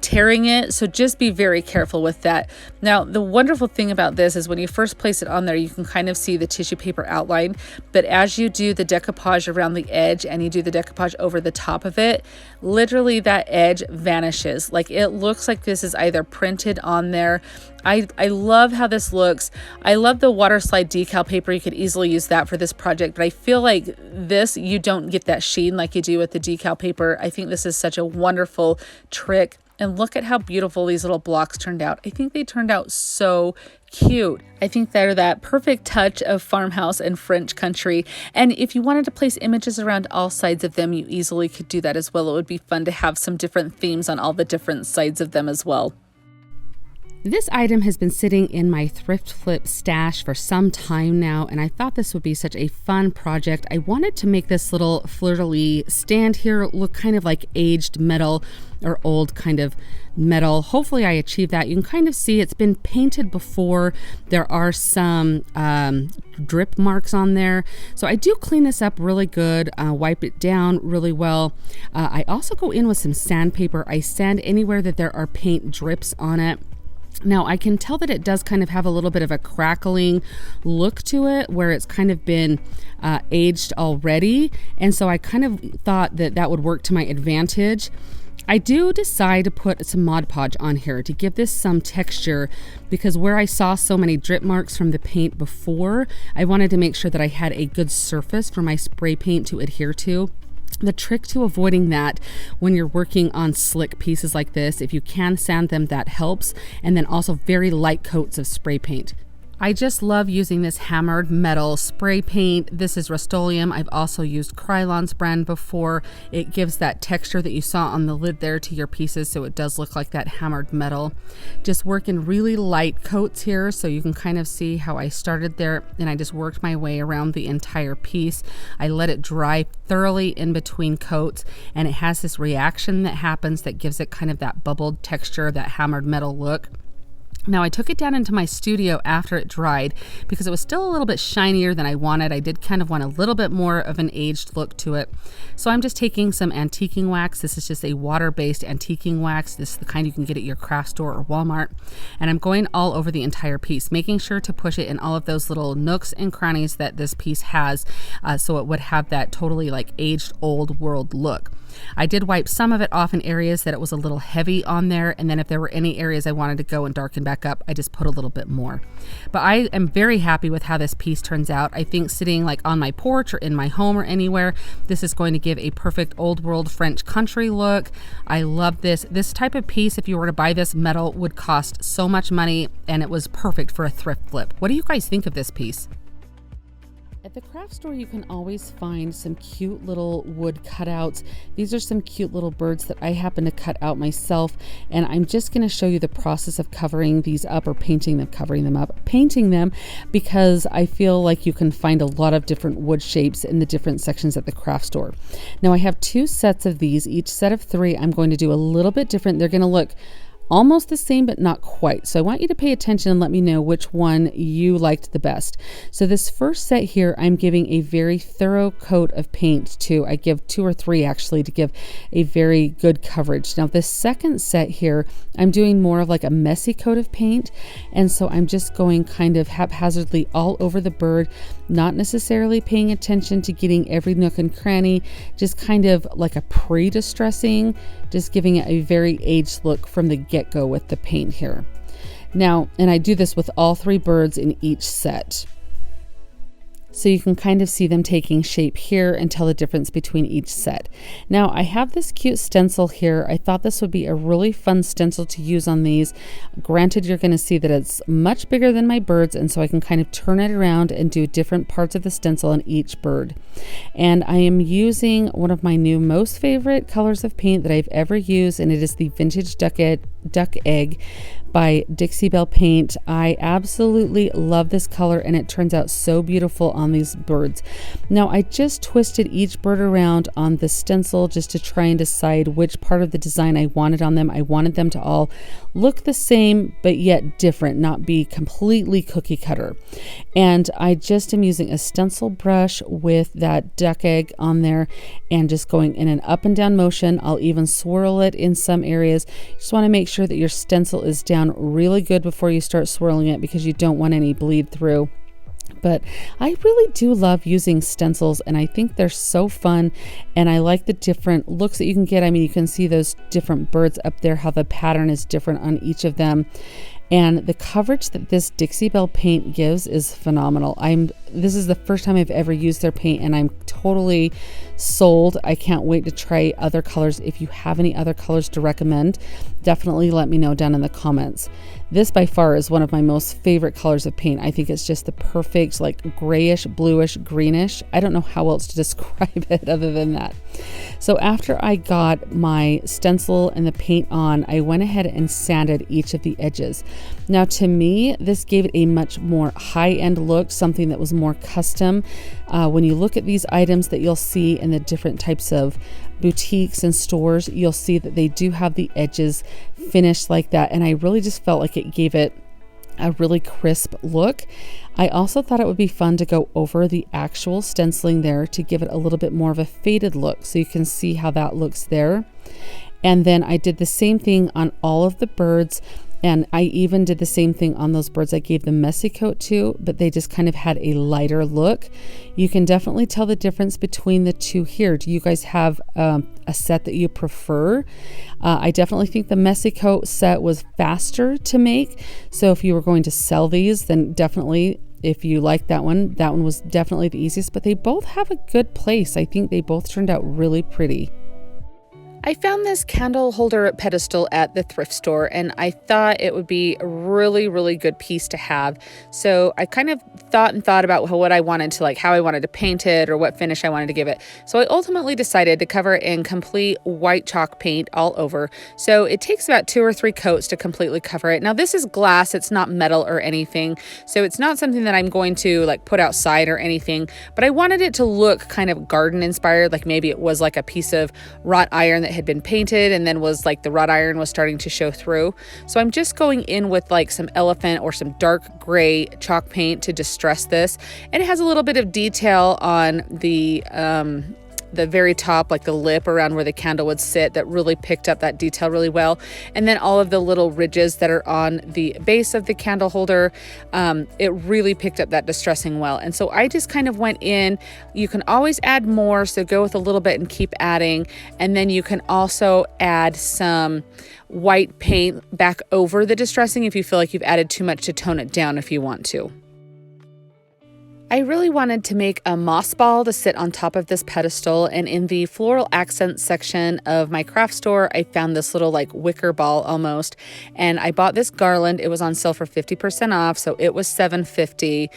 tearing it, so just be very careful with that. Now the wonderful thing about this is when you first place it on there, you can kind of see the tissue paper outline, but as you do the decoupage around the edge and you do the decoupage over the top of it, literally that edge vanishes. Like it looks like this is either printed on there. I love how this looks. I love the water slide decal paper. You could easily use that for this project, but I feel like this, you don't get that sheen like you do with the decal paper. I think this is such a wonderful trick. And look at how beautiful these little blocks turned out. I think they turned out so cute. I think they're that perfect touch of farmhouse and French country. And if you wanted to place images around all sides of them, you easily could do that as well. It would be fun to have some different themes on all the different sides of them as well. This item has been sitting in my thrift flip stash for some time now, and I thought this would be such a fun project. I wanted to make this little fleur-de-lis stand here look kind of like aged metal or old kind of metal. Hopefully I achieved that. You can kind of see it's been painted before. There are some drip marks on there. So I do clean this up really good, wipe it down really well. I also go in with some sandpaper. I sand anywhere that there are paint drips on it. Now I can tell that it does kind of have a little bit of a crackling look to it where it's kind of been aged already. And so I kind of thought that that would work to my advantage. I do decide to put some Mod Podge on here to give this some texture because where I saw so many drip marks from the paint before, I wanted to make sure that I had a good surface for my spray paint to adhere to. The trick to avoiding that when you're working on slick pieces like this, if you can sand them, that helps. And then also very light coats of spray paint. I just love using this hammered metal spray paint. This is Rust-Oleum. I've also used Krylon's brand before. It gives that texture that you saw on the lid there to your pieces, so it does look like that hammered metal. Just work in really light coats here so you can kind of see how I started there, and I just worked my way around the entire piece. I let it dry thoroughly in between coats, and it has this reaction that happens that gives it kind of that bubbled texture, that hammered metal look. Now I took it down into my studio after it dried because it was still a little bit shinier than I wanted. I did kind of want a little bit more of an aged look to it. So I'm just taking some antiquing wax. This is just a water-based antiquing wax. This is the kind you can get at your craft store or Walmart. And I'm going all over the entire piece, making sure to push it in all of those little nooks and crannies that this piece has so it would have that totally like aged old world look. I did wipe some of it off in areas that it was a little heavy on there, and then if there were any areas I wanted to go and darken back up, I just put a little bit more. But I am very happy with how this piece turns out. I think sitting like on my porch or in my home or anywhere, this is going to give a perfect old world French country look. I love this. This type of piece, if you were to buy this metal, would cost so much money, and it was perfect for a thrift flip. What do you guys think of this piece? At the craft store, you can always find some cute little wood cutouts. These are some cute little birds that I happen to cut out myself, and I'm just going to show you the process of covering these up or painting them, painting them because I feel like you can find a lot of different wood shapes in the different sections at the craft store. Now I have two sets of these. Each set of three I'm going to do a little bit different. They're going to look almost the same, but not quite. So I want you to pay attention and let me know which one you liked the best. So this first set here, I'm giving a very thorough coat of paint to. I give 2 or 3 actually to give a very good coverage. Now this second set here, I'm doing more of like a messy coat of paint. And so I'm just going kind of haphazardly all over the bird, not necessarily paying attention to getting every nook and cranny, just kind of like a pre-distressing, just giving it a very aged look from the get-go with the paint here. Now, and I do this with all 3 birds in each set. So you can kind of see them taking shape here and tell the difference between each set. Now I have this cute stencil here. I thought this would be a really fun stencil to use on these. Granted, you're going to see that it's much bigger than my birds, and so I can kind of turn it around and do different parts of the stencil on each bird. And I am using one of my new most favorite colors of paint that I've ever used, and it is the Vintage Duck Egg by Dixie Belle Paint. I absolutely love this color, and it turns out so beautiful on these birds. Now I just twisted each bird around on the stencil just to try and decide which part of the design I wanted on them. I wanted them to all look the same but yet different, not be completely cookie cutter. And I just am using a stencil brush with that duck egg on there and just going in an up and down motion. I'll even swirl it in some areas. You just want to make sure that your stencil is down really good before you start swirling it, because you don't want any bleed through. But I really do love using stencils, and I think they're so fun, and I like the different looks that you can get. I mean, you can see those different birds up there, how the pattern is different on each of them. And the coverage that this Dixie Belle paint gives is phenomenal. This is the first time I've ever used their paint, and I'm totally sold. I can't wait to try other colors. If you have any other colors to recommend, definitely let me know down in the comments. This by far is one of my most favorite colors of paint. I think it's just the perfect like grayish, bluish, greenish. I don't know how else to describe it other than that. So after I got my stencil and the paint on, I went ahead and sanded each of the edges. Now to me, this gave it a much more high-end look, something that was more custom. When you look at these items that you'll see in the different types of boutiques and stores, you'll see that they do have the edges finished like that, and I really just felt like it gave it a really crisp look. I also thought it would be fun to go over the actual stenciling there to give it a little bit more of a faded look, so you can see how that looks there. And then I did the same thing on all of the birds, and I even did the same thing on those birds I gave the messy coat to, but they just kind of had a lighter look. You can definitely tell the difference between the two here. Do you guys have a set that you prefer? I definitely think the messy coat set was faster to make. So if you were going to sell these, then definitely, if you like that one was definitely the easiest, but they both have a good place. I think they both turned out really pretty. I found this candle holder pedestal at the thrift store, and I thought it would be a really, really good piece to have. So I kind of thought about what I wanted to, like how I wanted to paint it or what finish I wanted to give it. So I ultimately decided to cover it in complete white chalk paint all over. So it takes about 2 or 3 coats to completely cover it. Now this is glass, it's not metal or anything. So it's not something that I'm going to like put outside or anything, but I wanted it to look kind of garden inspired, like maybe it was like a piece of wrought iron that had been painted and then was like the wrought iron was starting to show through. So I'm just going in with like some elephant or some dark gray chalk paint to distress this, and it has a little bit of detail on the very top, like the lip around where the candle would sit, that really picked up that detail really well. And then all of the little ridges that are on the base of the candle holder, it really picked up that distressing well. And so I just kind of went in. You can always add more, so go with a little bit and keep adding. And then you can also add some white paint back over the distressing if you feel like you've added too much to tone it down if you want to. I really wanted to make a moss ball to sit on top of this pedestal, and in the floral accent section of my craft store, I found this little like wicker ball almost, and I bought this garland. It was on sale for 50% off, so it was $7.50.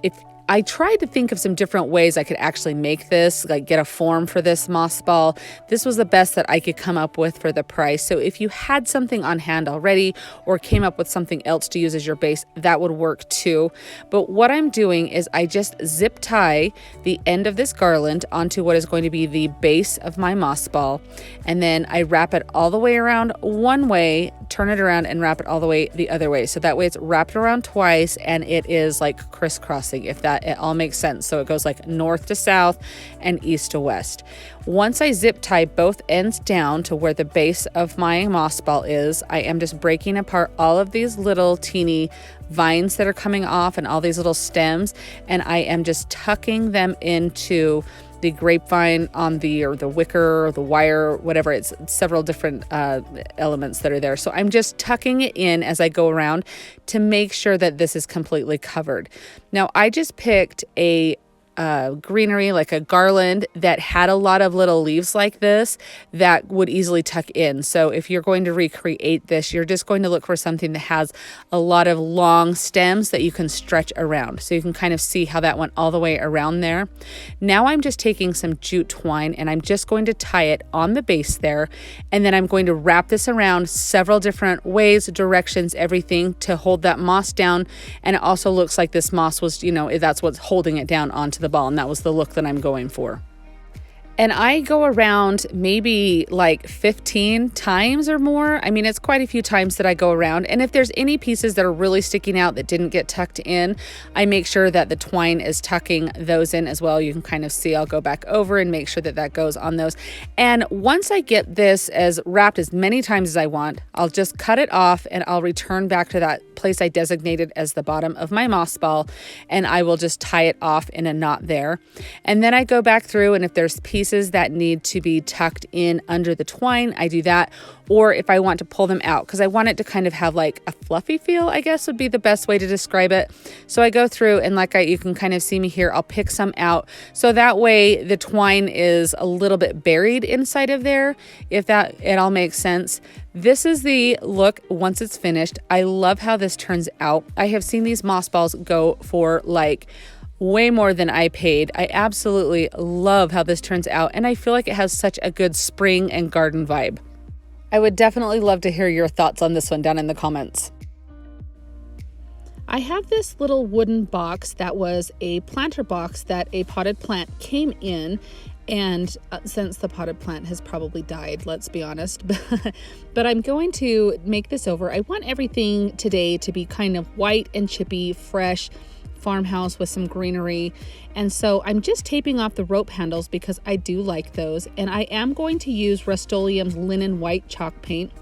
If I tried to think of some different ways I could actually make this, like get a form for this moss ball. This was the best that I could come up with for the price. So if you had something on hand already or came up with something else to use as your base, that would work too. But what I'm doing is I just zip tie the end of this garland onto what is going to be the base of my moss ball. And then I wrap it all the way around one way, turn it around and wrap it all the way the other way. So that way it's wrapped around twice and it is like crisscrossing, if that it all makes sense. So it goes like north to south and east to west. Once I zip tie both ends down to where the base of my moss ball is, I am just breaking apart all of these little teeny vines that are coming off and all these little stems, and I am just tucking them into the grapevine on the wicker or the wire, whatever. It's several different elements that are there. So I'm just tucking it in as I go around to make sure that this is completely covered. Now I just picked a greenery, like a garland that had a lot of little leaves like this that would easily tuck in. So if you're going to recreate this, you're just going to look for something that has a lot of long stems that you can stretch around. So you can kind of see how that went all the way around there. Now I'm just taking some jute twine and I'm just going to tie it on the base there. And then I'm going to wrap this around several different ways, directions, everything to hold that moss down. And it also looks like this moss was, that's what's holding it down onto the ball, and that was the look that I'm going for. And I go around maybe like 15 times or more. I mean, it's quite a few times that I go around. And if there's any pieces that are really sticking out that didn't get tucked in, I make sure that the twine is tucking those in as well. You can kind of see, I'll go back over and make sure that that goes on those. And once I get this as wrapped as many times as I want, I'll just cut it off and I'll return back to that place I designated as the bottom of my moss ball. And I will just tie it off in a knot there. And then I go back through, and if there's pieces that need to be tucked in under the twine, I do that. Or if I want to pull them out, because I want it to kind of have like a fluffy feel, I guess would be the best way to describe it. So I go through and you can kind of see me here, I'll pick some out. So that way the twine is a little bit buried inside of there, if that it all makes sense. This is the look once it's finished. I love how this turns out. I have seen these moss balls go for like way more than I paid. I absolutely love how this turns out, and I feel like it has such a good spring and garden vibe. I would definitely love to hear your thoughts on this one down in the comments. I have this little wooden box that was a planter box that a potted plant came in, and since the potted plant has probably died, let's be honest, but I'm going to make this over. I want everything today to be kind of white and chippy, fresh, farmhouse with some greenery. And so I'm just taping off the rope handles because I do like those. And I am going to use Rust-Oleum's linen white chalk paint.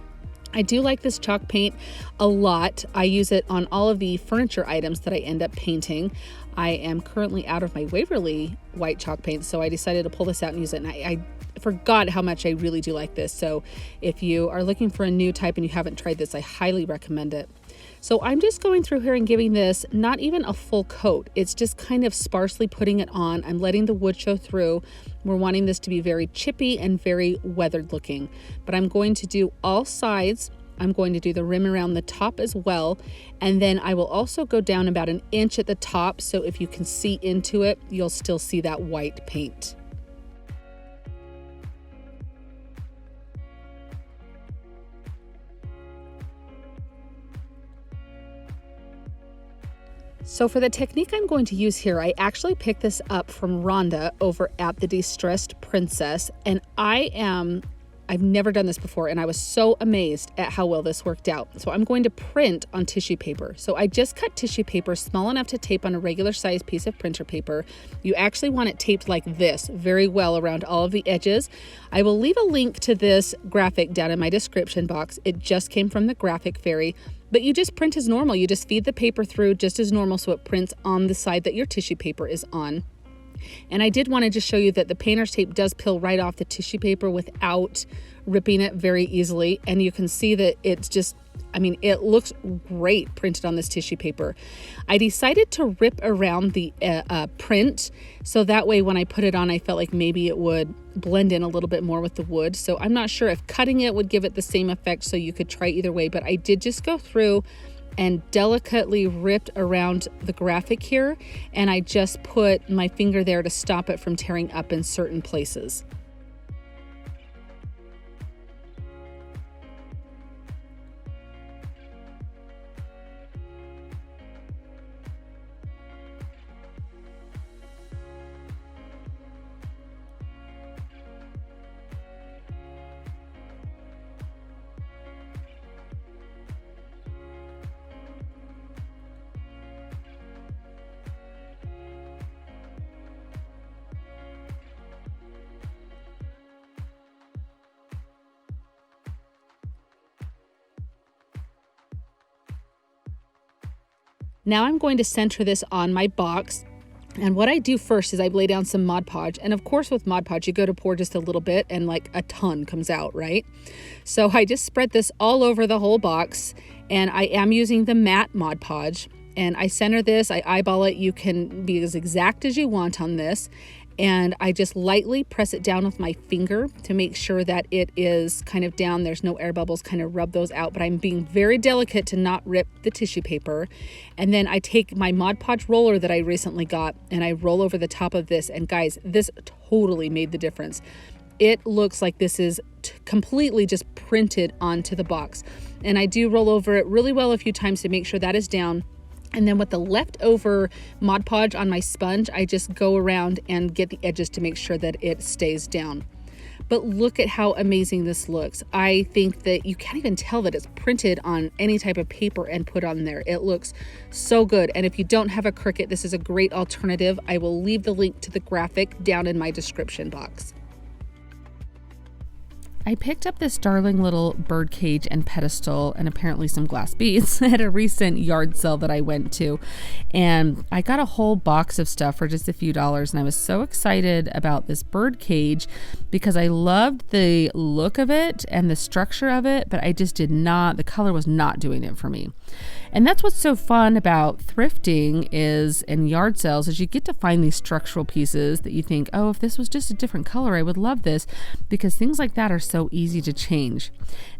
I do like this chalk paint a lot. I use it on all of the furniture items that I end up painting. I am currently out of my Waverly white chalk paint, so I decided to pull this out and use it. And I forgot how much I really do like this. So if you are looking for a new type and you haven't tried this, I highly recommend it. So I'm just going through here and giving this not even a full coat. It's just kind of sparsely putting it on. I'm letting the wood show through. We're wanting this to be very chippy and very weathered looking. But I'm going to do all sides. I'm going to do the rim around the top as well. And then I will also go down about 1 inch at the top. So if you can see into it, you'll still see that white paint. So for the technique I'm going to use here, I actually picked this up from Rhonda over at the Distressed Princess, and I've never done this before, and I was so amazed at how well this worked out. So I'm going to print on tissue paper. So I just cut tissue paper small enough to tape on a regular size piece of printer paper. You actually want it taped like this very well around all of the edges. I will leave a link to this graphic down in my description box. It just came from the Graphic Fairy. But you just print as normal. You just feed the paper through just as normal so it prints on the side that your tissue paper is on. And I did want to just show you that the painter's tape does peel right off the tissue paper without ripping it very easily. And you can see that it's just, it looks great printed on this tissue paper. I decided to rip around the print, so that way when I put it on, I felt like maybe it would blend in a little bit more with the wood. So I'm not sure if cutting it would give it the same effect, so you could try either way, but I did just go through and delicately ripped around the graphic here, and I just put my finger there to stop it from tearing up in certain places. Now I'm going to center this on my box. And what I do first is I lay down some Mod Podge. And of course with Mod Podge, you go to pour just a little bit and like a ton comes out, right? So I just spread this all over the whole box, and I am using the matte Mod Podge. And I center this, I eyeball it. You can be as exact as you want on this. And I just lightly press it down with my finger to make sure that it is kind of down. There's no air bubbles, kind of rub those out, but I'm being very delicate to not rip the tissue paper. And then I take my Mod Podge roller that I recently got and I roll over the top of this. And guys, this totally made the difference. It looks like this is completely just printed onto the box. And I do roll over it really well a few times to make sure that is down. And then with the leftover Mod Podge on my sponge, I just go around and get the edges to make sure that it stays down. But look at how amazing this looks. I think that you can't even tell that it's printed on any type of paper and put on there. It looks so good. And if you don't have a Cricut, this is a great alternative. I will leave the link to the graphic down in my description box. I picked up this darling little birdcage and pedestal and apparently some glass beads at a recent yard sale that I went to. And I got a whole box of stuff for just a few dollars. And I was so excited about this birdcage because I loved the look of it and the structure of it, but I just the color was not doing it for me. And that's what's so fun about thrifting and yard sales is you get to find these structural pieces that you think, oh, if this was just a different color, I would love this, because things like that are so easy to change.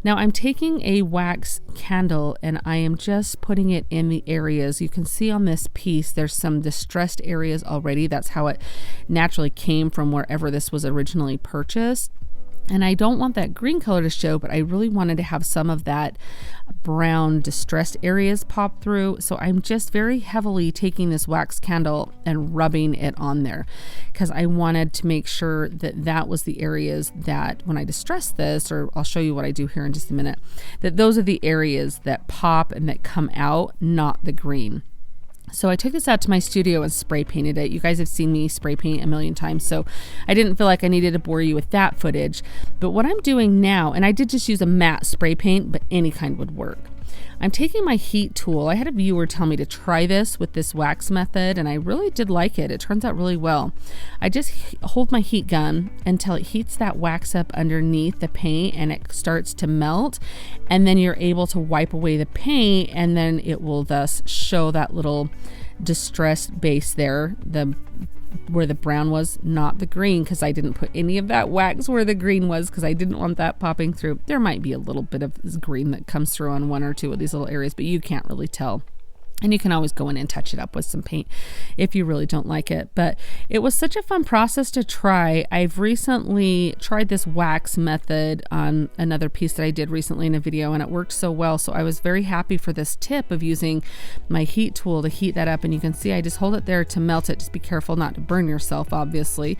Now I'm taking a wax candle and I am just putting it in the areas. You can see on this piece, there's some distressed areas already. That's how it naturally came from wherever this was originally purchased. And I don't want that green color to show, but I really wanted to have some of that brown distressed areas pop through. So I'm just very heavily taking this wax candle and rubbing it on there because I wanted to make sure that that was the areas that when I distress this, or I'll show you what I do here in just a minute, that those are the areas that pop and that come out, not the green. So I took this out to my studio and spray painted it. You guys have seen me spray paint a million times, so I didn't feel like I needed to bore you with that footage. But what I'm doing now, and I did just use a matte spray paint, but any kind would work. I'm taking my heat tool. I had a viewer tell me to try this with this wax method, and I really did like it. It turns out really well. I just hold my heat gun until it heats that wax up underneath the paint and it starts to melt, and then you're able to wipe away the paint, and then it will thus show that little distressed base there, where the brown was, not the green, because I didn't put any of that wax where the green was because I didn't want that popping through. There might be a little bit of green that comes through on one or two of these little areas, but you can't really tell. And you can always go in and touch it up with some paint if you really don't like it. But it was such a fun process to try. I've recently tried this wax method on another piece that I did recently in a video, and it worked so well. So I was very happy for this tip of using my heat tool to heat that up. And you can see I just hold it there to melt it. Just be careful not to burn yourself, obviously.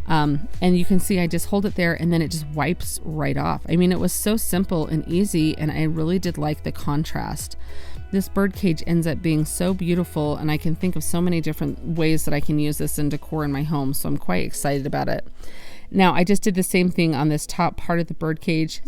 And you can see I just hold it there and then it just wipes right off. I mean, it was so simple and easy, and I really did like the contrast. This birdcage ends up being so beautiful, and I can think of so many different ways that I can use this in decor in my home, so I'm quite excited about it. Now, I just did the same thing on this top part of the birdcage.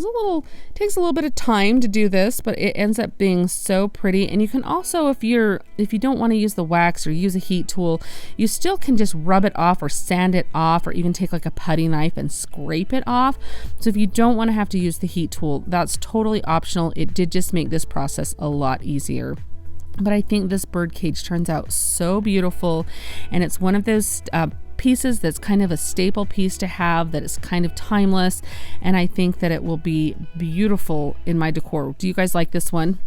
Takes a little bit of time to do this, but it ends up being so pretty. And you can also, if you don't want to use the wax or use a heat tool, you still can just rub it off or sand it off, or even take like a putty knife and scrape it off. So if you don't want to have to use the heat tool, that's totally optional. It did just make this process a lot easier. But I think this birdcage turns out so beautiful, and it's one of those pieces that's kind of a staple piece to have, that is kind of timeless, and I think that it will be beautiful in my decor. Do you guys like this one?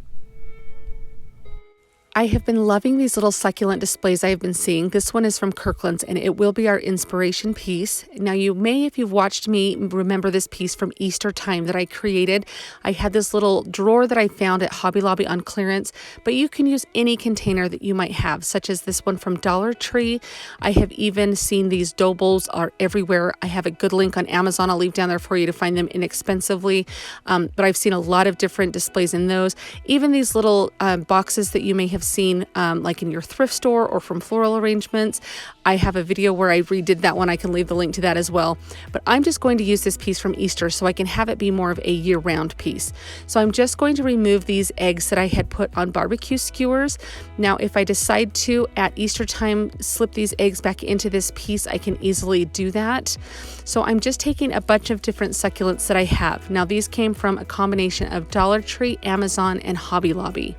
I have been loving these little succulent displays I have been seeing. This one is from Kirkland's and it will be our inspiration piece. Now you may, if you've watched me, remember this piece from Easter time that I created. I had this little drawer that I found at Hobby Lobby on clearance, but you can use any container that you might have, such as this one from Dollar Tree. I have even seen these dough bowls are everywhere. I have a good link on Amazon. I'll leave down there for you to find them inexpensively. But I've seen a lot of different displays in those. Even these little boxes that you may have seen like in your thrift store or from floral arrangements. I have a video where I redid that one. I can leave the link to that as well. But I'm just going to use this piece from Easter so I can have it be more of a year-round piece. So I'm just going to remove these eggs that I had put on barbecue skewers. Now, if I decide to, at Easter time, slip these eggs back into this piece, I can easily do that. So I'm just taking a bunch of different succulents that I have. Now, these came from a combination of Dollar Tree, Amazon, and Hobby Lobby.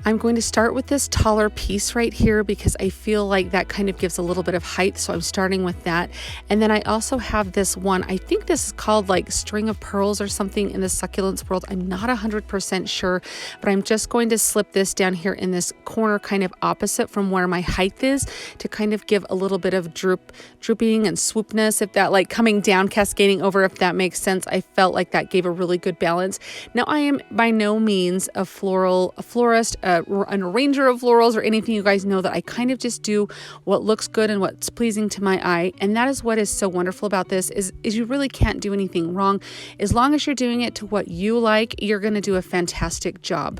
I'm going to start with this taller piece right here because I feel like that kind of gives a little bit of height. So I'm starting with that. And then I also have this one, I think this is called like string of pearls or something in the succulents world. I'm not 100% sure, but I'm just going to slip this down here in this corner kind of opposite from where my height is to kind of give a little bit of drooping and swoopness, if that like coming down, cascading over, if that makes sense. I felt like that gave a really good balance. Now I am by no means a florist, an arranger of florals or anything. You guys know that I kind of just do what looks good and what's pleasing to my eye. And that is what is so wonderful about this is you really can't do anything wrong. As long as you're doing it to what you like, you're going to do a fantastic job.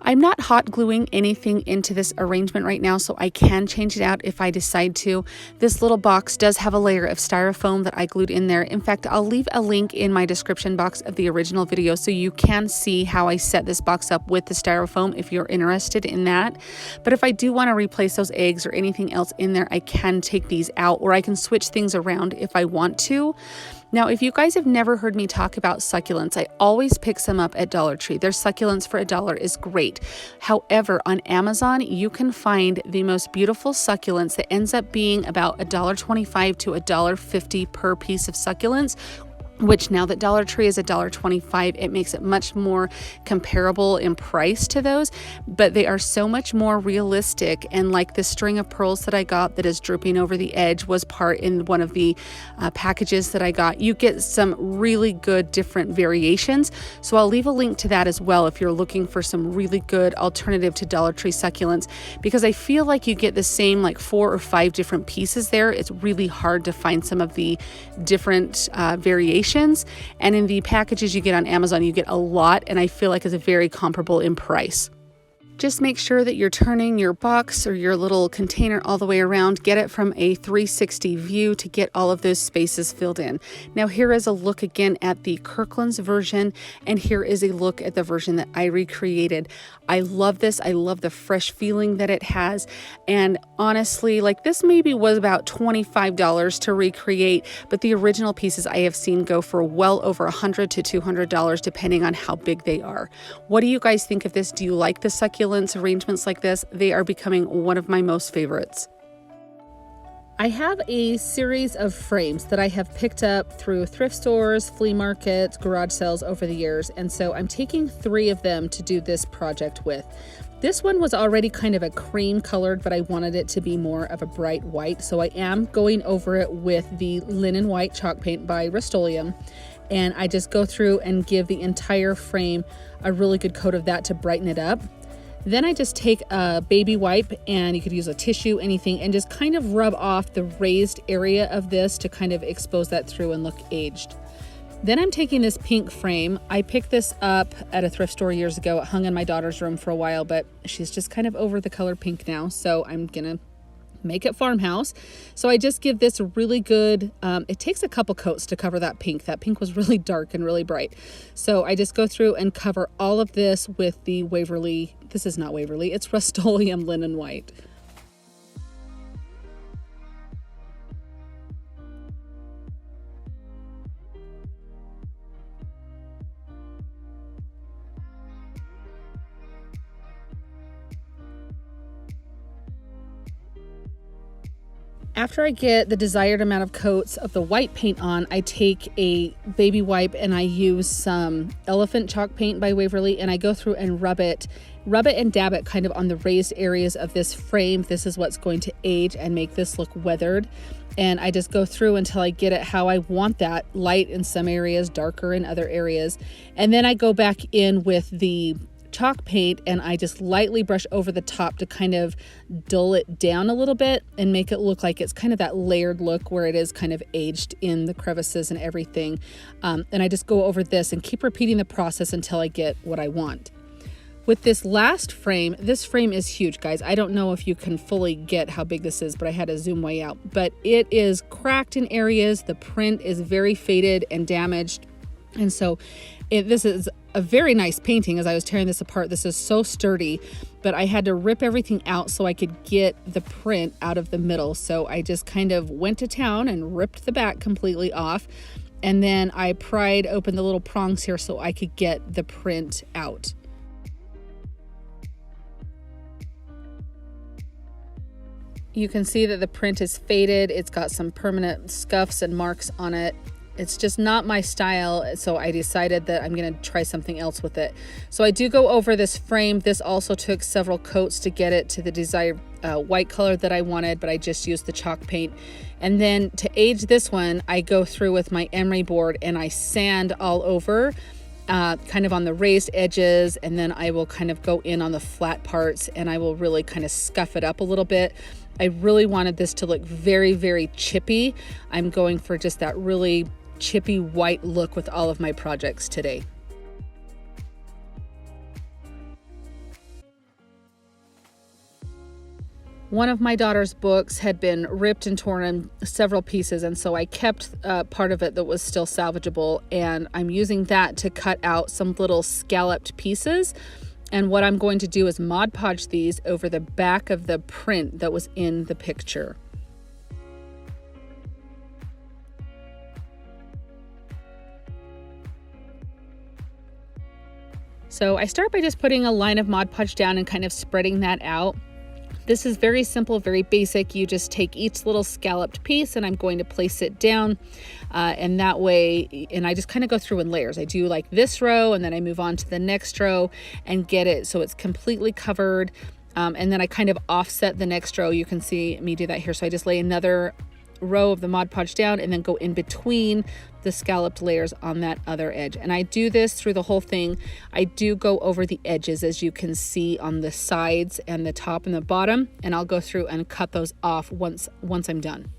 I'm not hot gluing anything into this arrangement right now, so I can change it out if I decide to. This little box does have a layer of styrofoam that I glued in there. In fact, I'll leave a link in my description box of the original video so you can see how I set this box up with the styrofoam if you're interested in that. But if I do want to replace those eggs or anything else in there, I can take these out, or I can switch things around if I want to. Now, if you guys have never heard me talk about succulents, I always pick some up at Dollar Tree. Their succulents for $1 is great. However, on Amazon, you can find the most beautiful succulents that ends up being about $1.25 to $1.50 per piece of succulents, which now that Dollar Tree is $1.25, it makes it much more comparable in price to those, but they are so much more realistic. And like the string of pearls that I got that is drooping over the edge was part in one of the packages that I got. You get some really good different variations. So I'll leave a link to that as well if you're looking for some really good alternative to Dollar Tree succulents, because I feel like you get the same like 4 or 5 different pieces there. It's really hard to find some of the different variations. And in the packages you get on Amazon, you get a lot, and I feel like it's very comparable in price. Just make sure that you're turning your box or your little container all the way around. Get it from a 360 view to get all of those spaces filled in. Now here is a look again at the Kirkland's version, and here is a look at the version that I recreated. I love this. I love the fresh feeling that it has. And honestly, like this maybe was about $25 to recreate, but the original pieces I have seen go for well over $100 to $200 depending on how big they are. What do you guys think of this? Do you like the succulent arrangements like this? They are becoming one of my most favorites. I have a series of frames that I have picked up through thrift stores, flea markets, garage sales over the years, and so I'm taking 3 of them to do this project with. This one was already kind of a cream colored, but I wanted it to be more of a bright white, so I am going over it with the linen white chalk paint by Rust-Oleum, and I just go through and give the entire frame a really good coat of that to brighten it up. Then I just take a baby wipe, and you could use a tissue, anything, and just kind of rub off the raised area of this to kind of expose that through and look aged. Then I'm taking this pink frame. I picked this up at a thrift store years ago. It hung in my daughter's room for a while, but she's just kind of over the color pink now, so I'm gonna make it Farmhouse. So I just give this a really good, it takes a couple coats to cover that pink. That pink was really dark and really bright. So I just go through and cover all of this with the Waverly, this is not Waverly, it's Rust-Oleum linen white. After I get the desired amount of coats of the white paint on, I take a baby wipe and I use some elephant chalk paint by Waverly, and I go through and rub it and dab it kind of on the raised areas of this frame. This is what's going to age and make this look weathered. And I just go through until I get it how I want that, light in some areas, darker in other areas. And then I go back in with the chalk paint and I just lightly brush over the top to kind of dull it down a little bit and make it look like it's kind of that layered look where it is kind of aged in the crevices and everything. And I just go over this and keep repeating the process until I get what I want. With this last frame, this frame is huge, guys. I don't know if you can fully get how big this is, but I had to zoom way out. But it is cracked in areas. The print is very faded and damaged. And so this is a very nice painting. As I was tearing this apart, this is so sturdy, but I had to rip everything out so I could get the print out of the middle. So I just kind of went to town and ripped the back completely off. And then I pried open the little prongs here so I could get the print out. You can see that the print is faded. It's got some permanent scuffs and marks on it. It's just not my style, so I decided that I'm going to try something else with it. So I do go over this frame. This also took several coats to get it to the desired white color that I wanted, but I just used the chalk paint. And then to age this one, I go through with my Emery board and I sand all over, kind of on the raised edges, and then I will kind of go in on the flat parts and I will really kind of scuff it up a little bit. I really wanted this to look very, very chippy. I'm going for just that really chippy white look with all of my projects today. One of my daughter's books had been ripped and torn in several pieces, and so I kept part of it that was still salvageable, and I'm using that to cut out some little scalloped pieces. And what I'm going to do is Mod Podge these over the back of the print that was in the picture. So I start by just putting a line of Mod Podge down and kind of spreading that out. This is very simple, very basic. You just take each little scalloped piece and I'm going to place it down and that way, and I just kind of go through in layers. I do like this row and then I move on to the next row and get it so it's completely covered. And then I kind of offset the next row. You can see me do that here. So I just lay another row of the Mod Podge down and then go in between the scalloped layers on that other edge. And I do this through the whole thing. I do go over the edges, as you can see, on the sides and the top and the bottom, and I'll go through and cut those off once I'm done.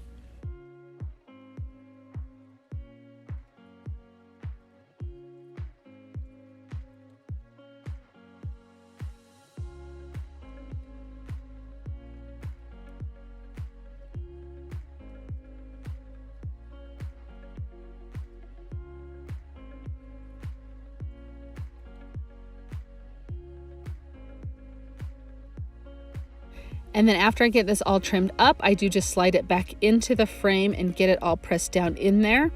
And then after I get this all trimmed up, I do just slide it back into the frame and get it all pressed down in there.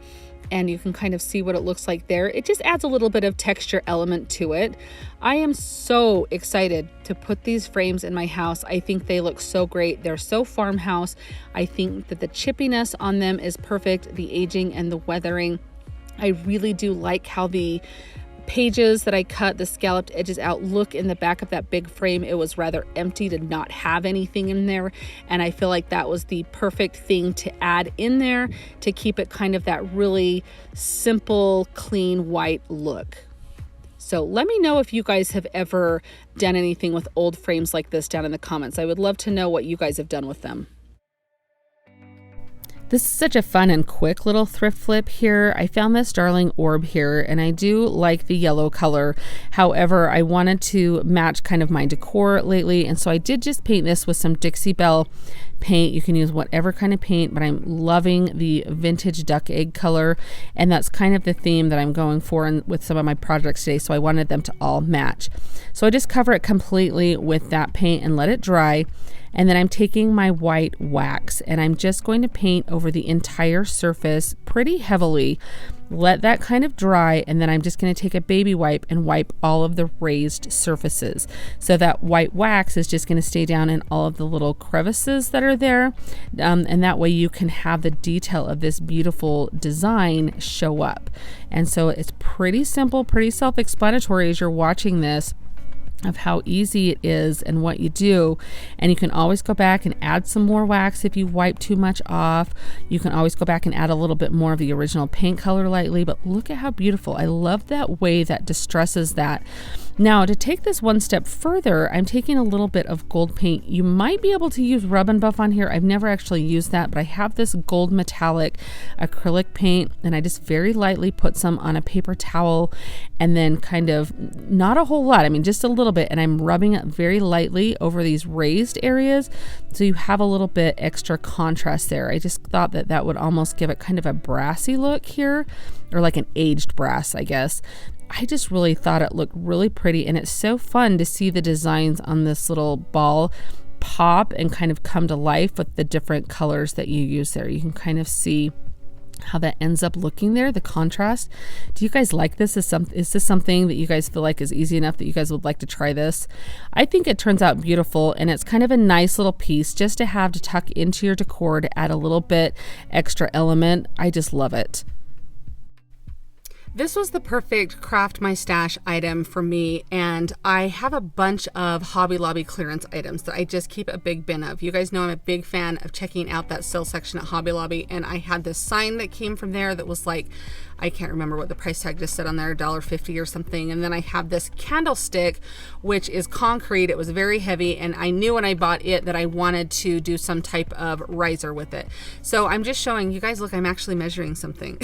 And you can kind of see what it looks like there. It just adds a little bit of texture element to it. I am so excited to put these frames in my house. I think they look so great. They're so farmhouse. I think that the chippiness on them is perfect. The aging and the weathering. I really do like how the pages that I cut, the scalloped edges out, look in the back of that big frame. It was rather empty to not have anything in there, and I feel like that was the perfect thing to add in there to keep it kind of that really simple, clean white look. So let me know if you guys have ever done anything with old frames like this down in the comments. I would love to know what you guys have done with them. This is such a fun and quick little thrift flip here. I found this darling orb here and I do like the yellow color. However, I wanted to match kind of my decor lately, and so I did just paint this with some Dixie Belle paint. You can use whatever kind of paint, but I'm loving the vintage duck egg color, and that's kind of the theme that I'm going for with some of my projects today, so I wanted them to all match. So I just cover it completely with that paint and let it dry. And then I'm taking my white wax and I'm just going to paint over the entire surface pretty heavily. Let that kind of dry, and then I'm just going to take a baby wipe and wipe all of the raised surfaces. So that white wax is just going to stay down in all of the little crevices that are there. And that way you can have the detail of this beautiful design show up. And so it's pretty simple, pretty self-explanatory as you're watching this, of how easy it is and what you do. And you can always go back and add some more wax if you wipe too much off. You can always go back and add a little bit more of the original paint color lightly, but look at how beautiful. I love that way that distresses that. Now, to take this one step further, I'm taking a little bit of gold paint. You might be able to use Rub and Buff on here. I've never actually used that, but I have this gold metallic acrylic paint, and I just very lightly put some on a paper towel, and then kind of, not a whole lot, I mean just a little bit, and I'm rubbing it very lightly over these raised areas so you have a little bit extra contrast there. I just thought that that would almost give it kind of a brassy look here, or like an aged brass, I guess. I just really thought it looked really pretty, and it's so fun to see the designs on this little ball pop and kind of come to life with the different colors that you use there. You can kind of see how that ends up looking there, the contrast. Do you guys like this? Is this something that you guys feel like is easy enough that you guys would like to try this? I think it turns out beautiful, and it's kind of a nice little piece just to have to tuck into your decor to add a little bit extra element. I just love it. This was the perfect craft my stash item for me, and I have a bunch of Hobby Lobby clearance items that I just keep a big bin of. You guys know I'm a big fan of checking out that sale section at Hobby Lobby, and I had this sign that came from there that was like, I can't remember what the price tag just said on there, $1.50 or something. And then I have this candlestick, which is concrete. It was very heavy, and I knew when I bought it that I wanted to do some type of riser with it. So I'm just showing you guys, look, I'm actually measuring something.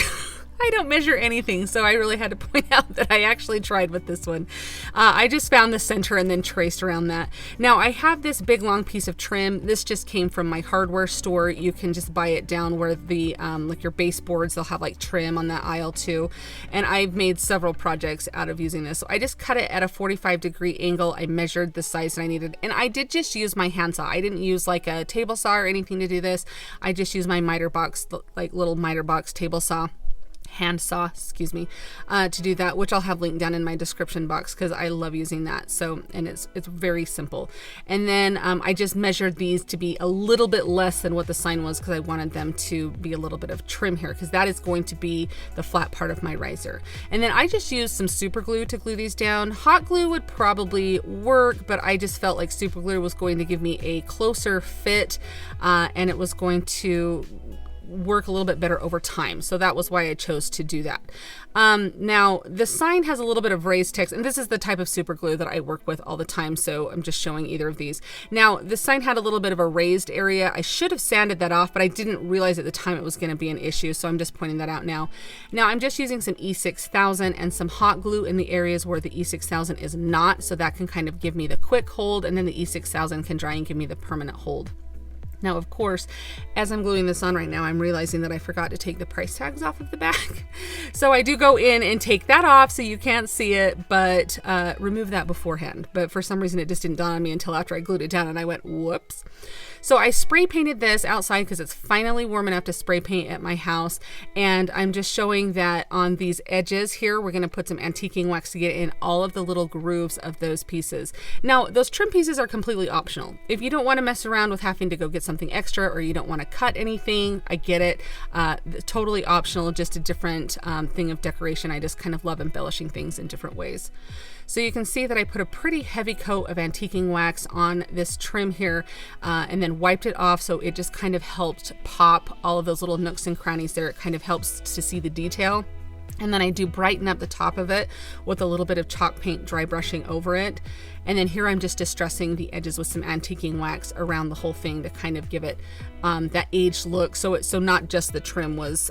I don't measure anything, so I really had to point out that I actually tried with this one. I just found the center and then traced around that. Now I have this big long piece of trim. This just came from my hardware store. You can just buy it down where the like your baseboards, they'll have like trim on that aisle too. And I've made several projects out of using this. So I just cut it at a 45-degree angle. I measured the size that I needed, and I did just use my hand saw. I didn't use like a table saw or anything to do this. I just used my miter box, like little miter box table saw. Hand saw, excuse me, to do that, which I'll have linked down in my description box because I love using that. So, and it's very simple. And then I just measured these to be a little bit less than what the sign was because I wanted them to be a little bit of trim here, because that is going to be the flat part of my riser. And then I just used some super glue to glue these down. Hot glue would probably work, but I just felt like super glue was going to give me a closer fit, and it was going to work a little bit better over time. So that was why I chose to do that. Now the sign has a little bit of raised text, and this is the type of super glue that I work with all the time. So I'm just showing either of these. Now the sign had a little bit of a raised area. I should have sanded that off, but I didn't realize at the time it was going to be an issue. So I'm just pointing that out now. Now I'm just using some E6000 and some hot glue in the areas where the E6000 is not. So that can kind of give me the quick hold, and then the E6000 can dry and give me the permanent hold. Now, of course, as I'm gluing this on right now, I'm realizing that I forgot to take the price tags off of the back. So I do go in and take that off so you can't see it, but remove that beforehand. But for some reason, it just didn't dawn on me until after I glued it down, and I went, whoops. So I spray painted this outside because it's finally warm enough to spray paint at my house. And I'm just showing that on these edges here, we're going to put some antiquing wax to get in all of the little grooves of those pieces. Now, those trim pieces are completely optional. If you don't want to mess around with having to go get something extra, or you don't want to cut anything, I get it. Totally optional, just a different thing of decoration. I just kind of love embellishing things in different ways. So you can see that I put a pretty heavy coat of antiquing wax on this trim here, and then wiped it off, so it just kind of helped pop all of those little nooks and crannies there. It kind of helps to see the detail. And then I do brighten up the top of it with a little bit of chalk paint dry brushing over it. And then here I'm just distressing the edges with some antiquing wax around the whole thing to kind of give it that aged look. So not just the trim was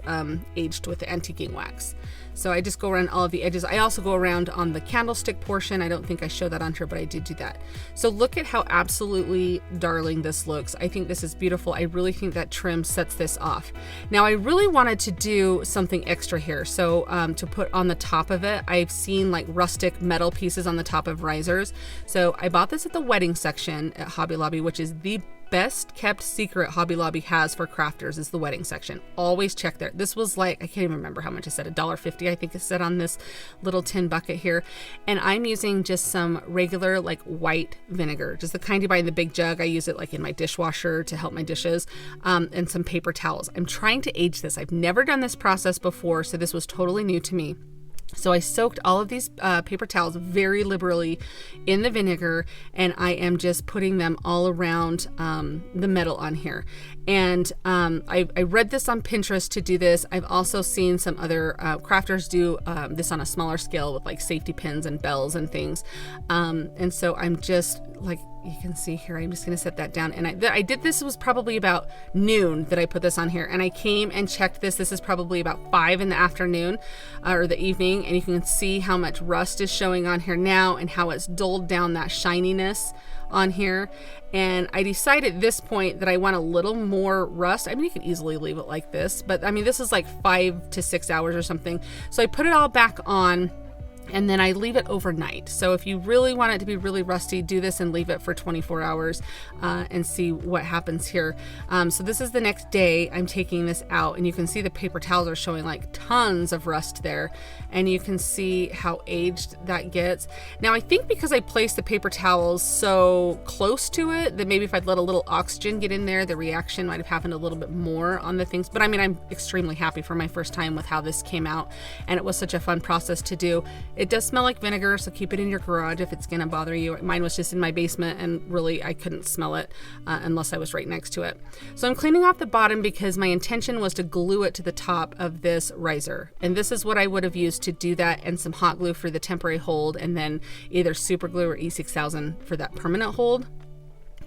aged with the antiquing wax. So I just go around all of the edges. I also go around on the candlestick portion. I don't think I showed that on here, but I did do that. So look at how absolutely darling this looks. I think this is beautiful. I really think that trim sets this off. Now I really wanted to do something extra here. So to put on the top of it, I've seen like rustic metal pieces on the top of risers. So I bought this at the wedding section at Hobby Lobby, which is the best kept secret Hobby Lobby has for crafters is the wedding section. Always check there. This was like, I can't even remember how much I said, $1.50 I think it said on this little tin bucket here. And I'm using just some regular like white vinegar, just the kind you buy in the big jug. I use it like in my dishwasher to help my dishes, and some paper towels. I'm trying to age this. I've never done this process before, so this was totally new to me. So I soaked all of these paper towels very liberally in the vinegar, and I am just putting them all around the metal on here. And I read this on Pinterest to do this. I've also seen some other crafters do this on a smaller scale with like safety pins and bells and things. And so I'm just like, you can see here, I'm just going to set that down. And I did this, was probably about noon that I put this on here. And I came and checked this. This is probably about 5 in the afternoon or the evening. And you can see how much rust is showing on here now and how it's dulled down that shininess on here. And I decided at this point that I want a little more rust. I mean, you can easily leave it like this, but I mean, this is like 5 to 6 hours or something. So I put it all back on, and then I leave it overnight. So if you really want it to be really rusty, do this and leave it for 24 hours and see what happens here. So this is the next day. I'm taking this out, and you can see the paper towels are showing like tons of rust there, and you can see how aged that gets. Now I think because I placed the paper towels so close to it that maybe if I'd let a little oxygen get in there, the reaction might have happened a little bit more on the things. But I mean, I'm extremely happy for my first time with how this came out, and it was such a fun process to do. It does smell like vinegar, so keep it in your garage if it's gonna bother you. Mine was just in my basement, and really I couldn't smell it unless I was right next to it. So I'm cleaning off the bottom because my intention was to glue it to the top of this riser. And this is what I would have used to do that, and some hot glue for the temporary hold, and then either super glue or E6000 for that permanent hold.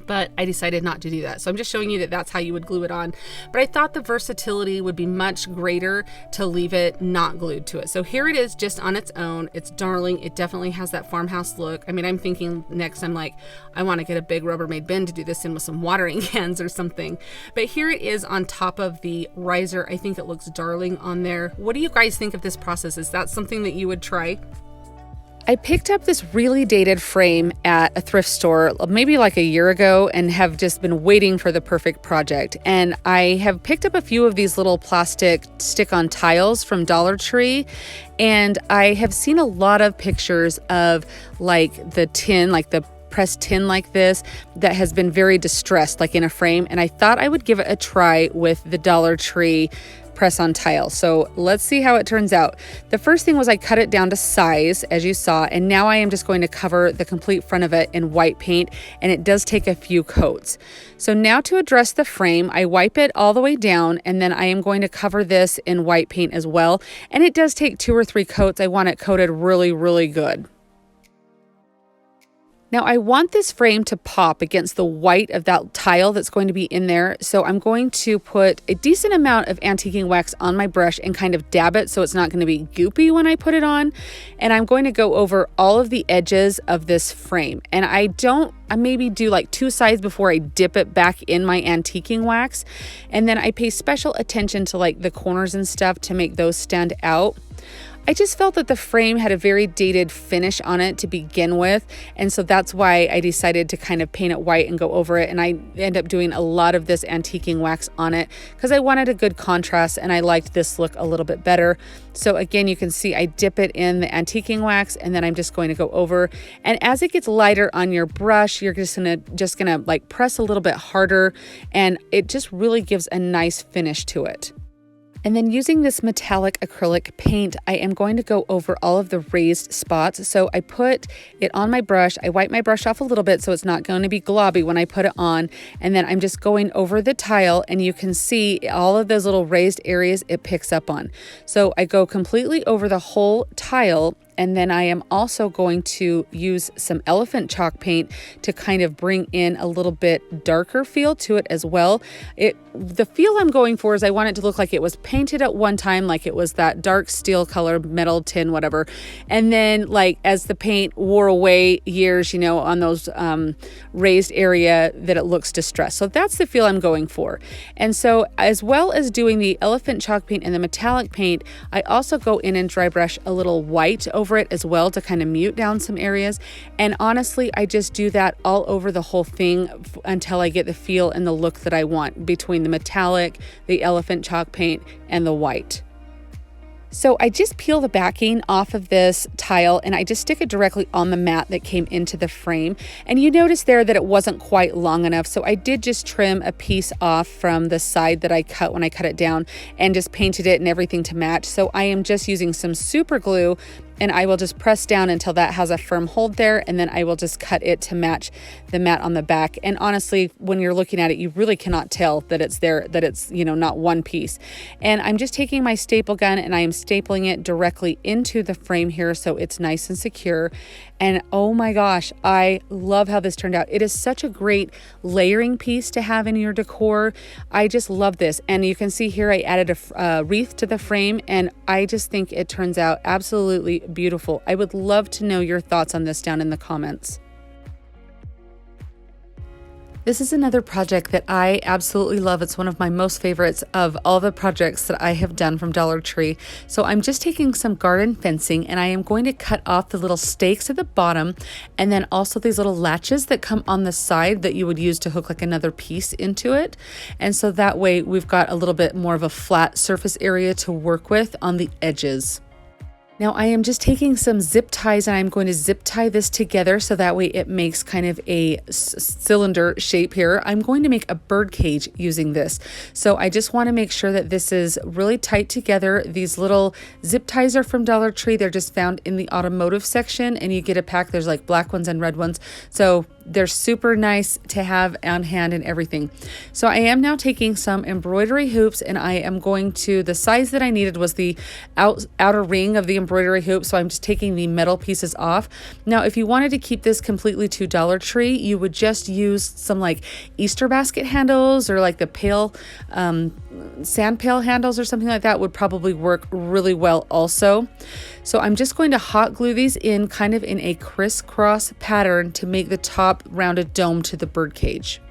But I decided not to do that. So I'm just showing you that that's how you would glue it on. But I thought the versatility would be much greater to leave it not glued to it. So here it is just on its own. It's darling. It definitely has that farmhouse look. I mean, I'm thinking next, I'm like, I want to get a big Rubbermaid bin to do this in with some watering cans or something. But here it is on top of the riser. I think it looks darling on there. What do you guys think of this process? Is that something that you would try? I picked up this really dated frame at a thrift store maybe like a year ago and have just been waiting for the perfect project. And I have picked up a few of these little plastic stick-on tiles from Dollar Tree, and I have seen a lot of pictures of like the tin, like the pressed tin like this, that has been very distressed, like in a frame. And I thought I would give it a try with the Dollar Tree press on tile. So let's see how it turns out. The first thing was I cut it down to size, as you saw, and now I am just going to cover the complete front of it in white paint, and it does take a few coats. So now to address the frame, I wipe it all the way down, and then I am going to cover this in white paint as well. And it does take 2 or 3 coats. I want it coated really, really good. Now I want this frame to pop against the white of that tile that's going to be in there. So I'm going to put a decent amount of antiquing wax on my brush and kind of dab it so it's not going to be goopy when I put it on. And I'm going to go over all of the edges of this frame. And I maybe do like 2 sides before I dip it back in my antiquing wax. And then I pay special attention to like the corners and stuff to make those stand out. I just felt that the frame had a very dated finish on it to begin with, and so that's why I decided to kind of paint it white and go over it, and I end up doing a lot of this antiquing wax on it because I wanted a good contrast and I liked this look a little bit better. So again, you can see I dip it in the antiquing wax, and then I'm just going to go over, and as it gets lighter on your brush, you're just gonna like press a little bit harder, and it just really gives a nice finish to it. And then using this metallic acrylic paint, I am going to go over all of the raised spots. So I put it on my brush. I wipe my brush off a little bit so it's not going to be globby when I put it on. And then I'm just going over the tile, and you can see all of those little raised areas it picks up on. So I go completely over the whole tile. And then I am also going to use some elephant chalk paint to kind of bring in a little bit darker feel to it as well. The feel I'm going for is I want it to look like it was painted at one time, like it was that dark steel color, metal tin, whatever. And then like as the paint wore away years, on those raised area, that it looks distressed. So that's the feel I'm going for. And so as well as doing the elephant chalk paint and the metallic paint, I also go in and dry brush a little white over over it as well to kind of mute down some areas. And honestly, I just do that all over the whole thing until I get the feel and the look that I want between the metallic, the elephant chalk paint, and the white. So I just peel the backing off of this tile and I just stick it directly on the mat that came into the frame. And you notice there that it wasn't quite long enough. So I did just trim a piece off from the side that I cut when I cut it down and just painted it and everything to match. So I am just using some super glue and I will just press down until that has a firm hold there, and then I will just cut it to match the mat on the back. And honestly, when you're looking at it, you really cannot tell that it's there, that it's, you know, not one piece. And I'm just taking my staple gun and I am stapling it directly into the frame here so it's nice and secure. And oh my gosh, I love how this turned out. It is such a great layering piece to have in your decor. I just love this. And you can see here I added a wreath to the frame, and I just think it turns out absolutely beautiful. I would love to know your thoughts on this down in the comments. This is another project that I absolutely love. It's one of my most favorites of all the projects that I have done from Dollar Tree. So I'm just taking some garden fencing and I am going to cut off the little stakes at the bottom, and then also these little latches that come on the side that you would use to hook like another piece into it. And so that way we've got a little bit more of a flat surface area to work with on the edges. Now I am just taking some zip ties and I'm going to zip tie this together so that way it makes kind of a cylinder shape here. I'm going to make a bird cage using this. So I just want to make sure that this is really tight together. These little zip ties are from Dollar Tree. They're just found in the automotive section, and you get a pack. There's like black ones and red ones. So they're super nice to have on hand and everything. So I am now taking some embroidery hoops and I am going to, the size that I needed was the outer ring of the embroidery hoop. So I'm just taking the metal pieces off. Now, if you wanted to keep this completely to Dollar Tree, you would just use some like Easter basket handles or like the pail, sand pail handles or something like that would probably work really well also. So I'm just going to hot glue these in kind of in a crisscross pattern to make the top rounded dome to the bird cage.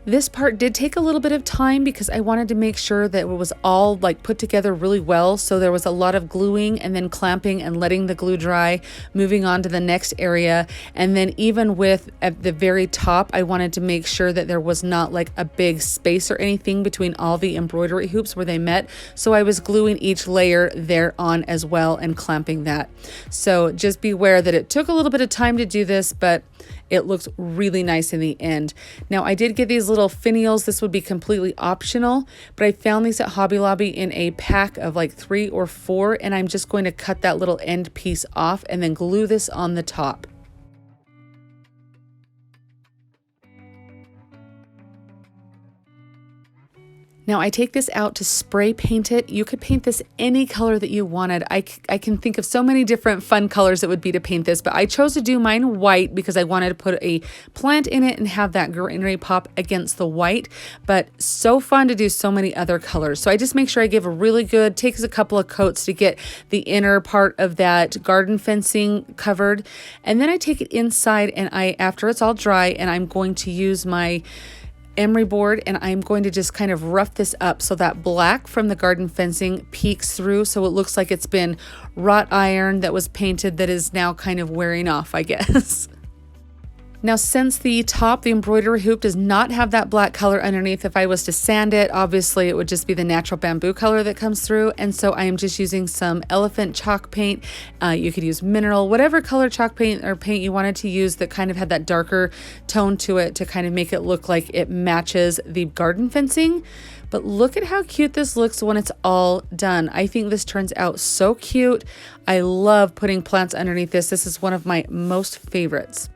This part did take a little bit of time because I wanted to make sure that it was all like put together really well. So there was a lot of gluing and then clamping and letting the glue dry, moving on to the next area. And then even with at the very top, I wanted to make sure that there was not like a big space or anything between all the embroidery hoops where they met. So I was gluing each layer there on as well and clamping that. So just beware that it took a little bit of time to do this, but it looks really nice in the end. Now I did get these little finials. This would be completely optional, but I found these at Hobby Lobby in a pack of like 3 or 4, and I'm just going to cut that little end piece off and then glue this on the top. Now I take this out to spray paint it. You could paint this any color that you wanted. I can think of so many different fun colors it would be to paint this, but I chose to do mine white because I wanted to put a plant in it and have that greenery pop against the white, but so fun to do so many other colors. So I just make sure I give a really good, takes a couple of coats to get the inner part of that garden fencing covered. And then I take it inside and after it's all dry, and I'm going to use my Emery board and I'm going to just kind of rough this up so that black from the garden fencing peeks through, so it looks like it's been wrought iron that was painted that is now kind of wearing off, I guess. Now, since the top, the embroidery hoop does not have that black color underneath, if I was to sand it, obviously it would just be the natural bamboo color that comes through. And so I am just using some elephant chalk paint. You could use mineral, whatever color chalk paint or paint you wanted to use that kind of had that darker tone to it to kind of make it look like it matches the garden fencing. But look at how cute this looks when it's all done. I think this turns out so cute. I love putting plants underneath this. This is one of my most favorites.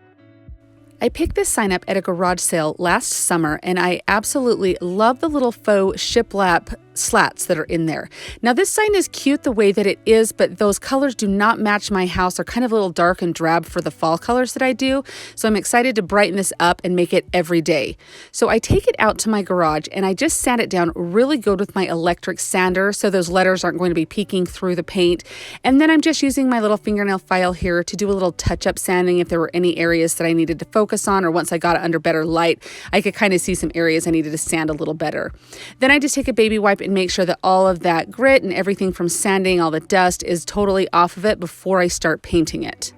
I picked this sign up at a garage sale last summer, and I absolutely love the little faux shiplap slats that are in there. Now this sign is cute the way that it is, but those colors do not match my house. They're kind of a little dark and drab for the fall colors that I do. So I'm excited to brighten this up and make it every day. So I take it out to my garage and I just sand it down really good with my electric sander so those letters aren't going to be peeking through the paint. And then I'm just using my little fingernail file here to do a little touch-up sanding if there were any areas that I needed to focus on, or once I got it under better light, I could kind of see some areas I needed to sand a little better. Then I just take a baby wipe wipe and make sure that all of that grit and everything from sanding, all the dust is totally off of it before I start painting it.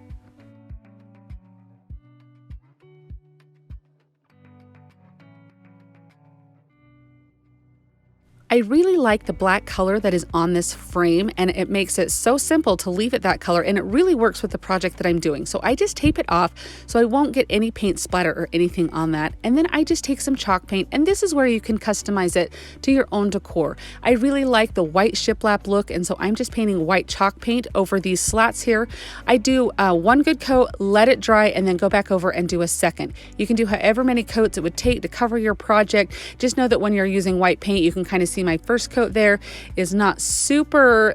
I really like the black color that is on this frame, and it makes it so simple to leave it that color, and it really works with the project that I'm doing. So I just tape it off so I won't get any paint splatter or anything on that. And then I just take some chalk paint, and this is where you can customize it to your own decor. I really like the white shiplap look, and so I'm just painting white chalk paint over these slats here. I do one good coat, let it dry, and then go back over and do a second. You can do however many coats it would take to cover your project. Just know that when you're using white paint, you can kind of see my first coat there is not super,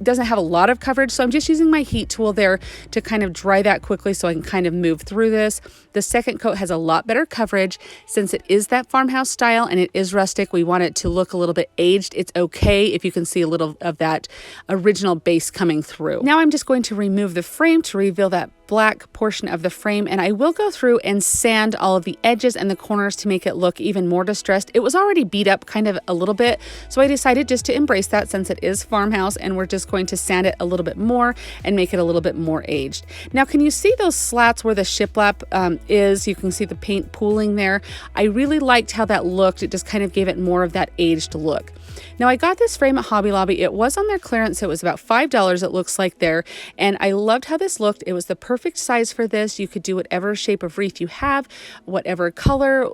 doesn't have a lot of coverage, so I'm just using my heat tool there to kind of dry that quickly so I can kind of move through this. The second coat has a lot better coverage since it is that farmhouse style and it is rustic. We want it to look a little bit aged. It's okay if you can see a little of that original base coming through. Now I'm just going to remove the frame to reveal that black portion of the frame, and I will go through and sand all of the edges and the corners to make it look even more distressed. It was already beat up kind of a little bit, so I decided just to embrace that since it is farmhouse, and we're just going to sand it a little bit more and make it a little bit more aged. Now, can you see those slats where the shiplap is? You can see the paint pooling there. I really liked how that looked. It just kind of gave it more of that aged look. Now, I got this frame at Hobby Lobby. It was on their clearance, so it was about $5, it looks like there, and I loved how this looked. It was the perfect size for this. You could do whatever shape of wreath you have, whatever color,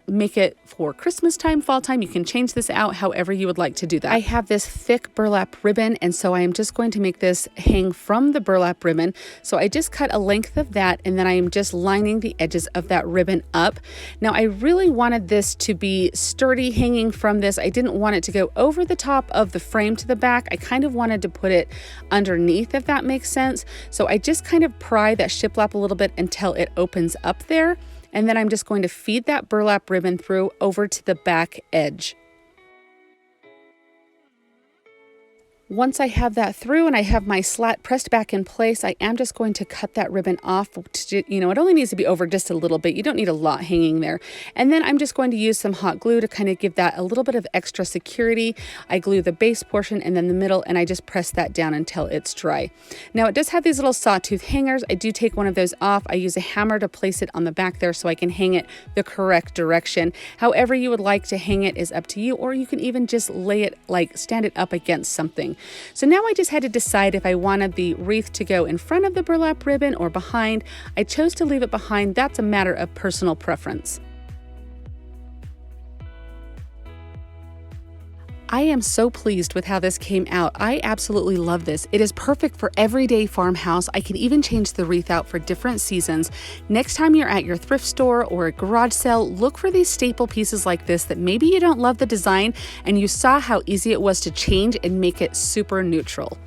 make it for Christmas time, fall time. You can change this out however you would like to do that. I have this thick burlap ribbon, and so I am just going to make this hang from the burlap ribbon. So I just cut a length of that, and then I am just lining the edges of that ribbon up. Now, I really wanted this to be sturdy hanging from this. I didn't want it to go over the top of the frame to the back. I kind of wanted to put it underneath, if that makes sense. So I just kind of pry that shiplap a little bit until it opens up there. And then I'm just going to feed that burlap ribbon through over to the back edge. Once I have that through and I have my slat pressed back in place, I am just going to cut that ribbon off. It only needs to be over just a little bit. You don't need a lot hanging there. And then I'm just going to use some hot glue to kind of give that a little bit of extra security. I glue the base portion and then the middle, and I just press that down until it's dry. Now, it does have these little sawtooth hangers. I do take one of those off. I use a hammer to place it on the back there so I can hang it the correct direction. However you would like to hang it is up to you, or you can even just lay it, stand it up against something. So now I just had to decide if I wanted the wreath to go in front of the burlap ribbon or behind. I chose to leave it behind. That's a matter of personal preference. I am so pleased with how this came out. I absolutely love this. It is perfect for everyday farmhouse. I can even change the wreath out for different seasons. Next time you're at your thrift store or a garage sale, look for these staple pieces like this that maybe you don't love the design and you saw how easy it was to change and make it super neutral.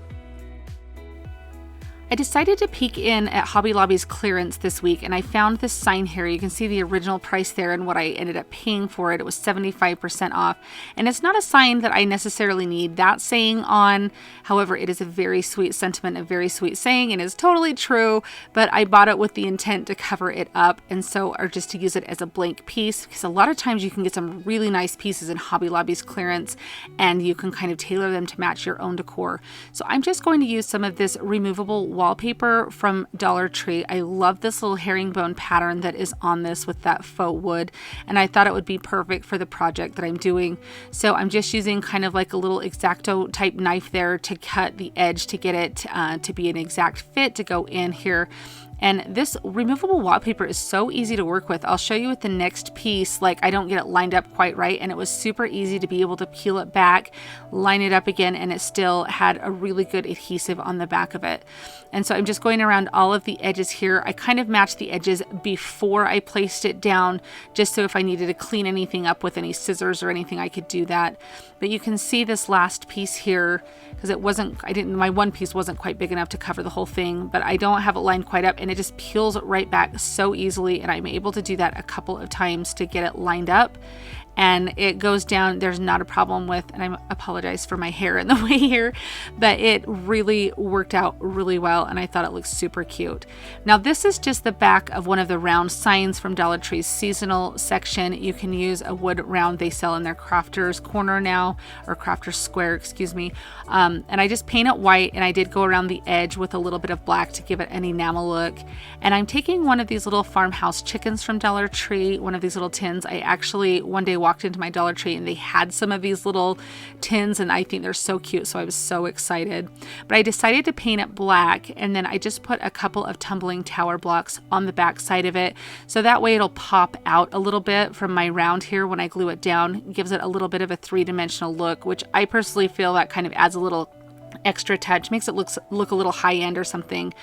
I decided to peek in at Hobby Lobby's clearance this week, and I found this sign here. You can see the original price there and what I ended up paying for it. It was 75% off, and it's not a sign that I necessarily need that saying on. However, it is a very sweet sentiment, a very sweet saying, and is totally true, but I bought it with the intent to cover it up, or just to use it as a blank piece, because a lot of times you can get some really nice pieces in Hobby Lobby's clearance, and you can kind of tailor them to match your own decor. So I'm just going to use some of this removable wallpaper from Dollar Tree. I love this little herringbone pattern that is on this with that faux wood, and I thought it would be perfect for the project that I'm doing. So I'm just using kind of like a little X-Acto type knife there to cut the edge to get it to be an exact fit to go in here. And this removable wallpaper is so easy to work with. I'll show you with the next piece, I don't get it lined up quite right, and it was super easy to be able to peel it back, line it up again, and it still had a really good adhesive on the back of it. And so I'm just going around all of the edges here. I kind of matched the edges before I placed it down, just so if I needed to clean anything up with any scissors or anything, I could do that. But you can see this last piece here, because my one piece wasn't quite big enough to cover the whole thing, but I don't have it lined quite up, and it just peels right back so easily, and I'm able to do that a couple of times to get it lined up. and it goes down. There's not a problem with, and I apologize for my hair in the way here, but it really worked out really well, and I thought it looked super cute. Now this is just the back of one of the round signs from Dollar Tree's seasonal section. You can use a wood round they sell in their Crafters Corner now, or Crafters Square, excuse me. And I just paint it white, and I did go around the edge with a little bit of black to give it an enamel look. And I'm taking one of these little Farmhouse chickens from Dollar Tree, one of these little tins. I actually one day walked into my Dollar Tree and they had some of these little tins, and I think they're so cute, so I was so excited. But I decided to paint it black, and then I just put a couple of tumbling tower blocks on the back side of it, so that way it'll pop out a little bit from my round here when I glue it down. It gives it a little bit of a three-dimensional look, which I personally feel that kind of adds a little extra touch, makes it look a little high-end or something.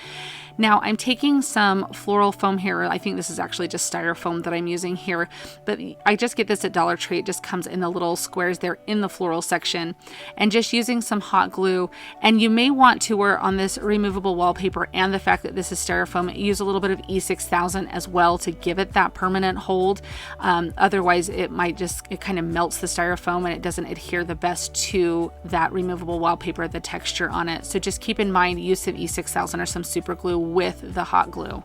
Now I'm taking some floral foam here. I think this is actually just styrofoam that I'm using here, but I just get this at Dollar Tree. It just comes in the little squares there in the floral section, and just using some hot glue. And you may want to, wear on this removable wallpaper and the fact that this is styrofoam, use a little bit of E6000 as well to give it that permanent hold. Otherwise it kind of melts the styrofoam and it doesn't adhere the best to that removable wallpaper, the texture on it. So just keep in mind use of E6000 or some super glue with the hot glue.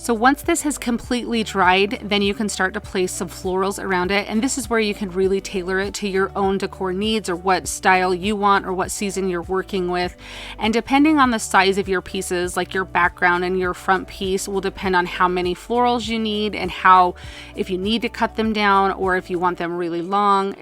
So once this has completely dried, then you can start to place some florals around it. And this is where you can really tailor it to your own decor needs, or what style you want, or what season you're working with. And depending on the size of your pieces, like your background and your front piece will depend on how many florals you need, and if you need to cut them down, or if you want them really long,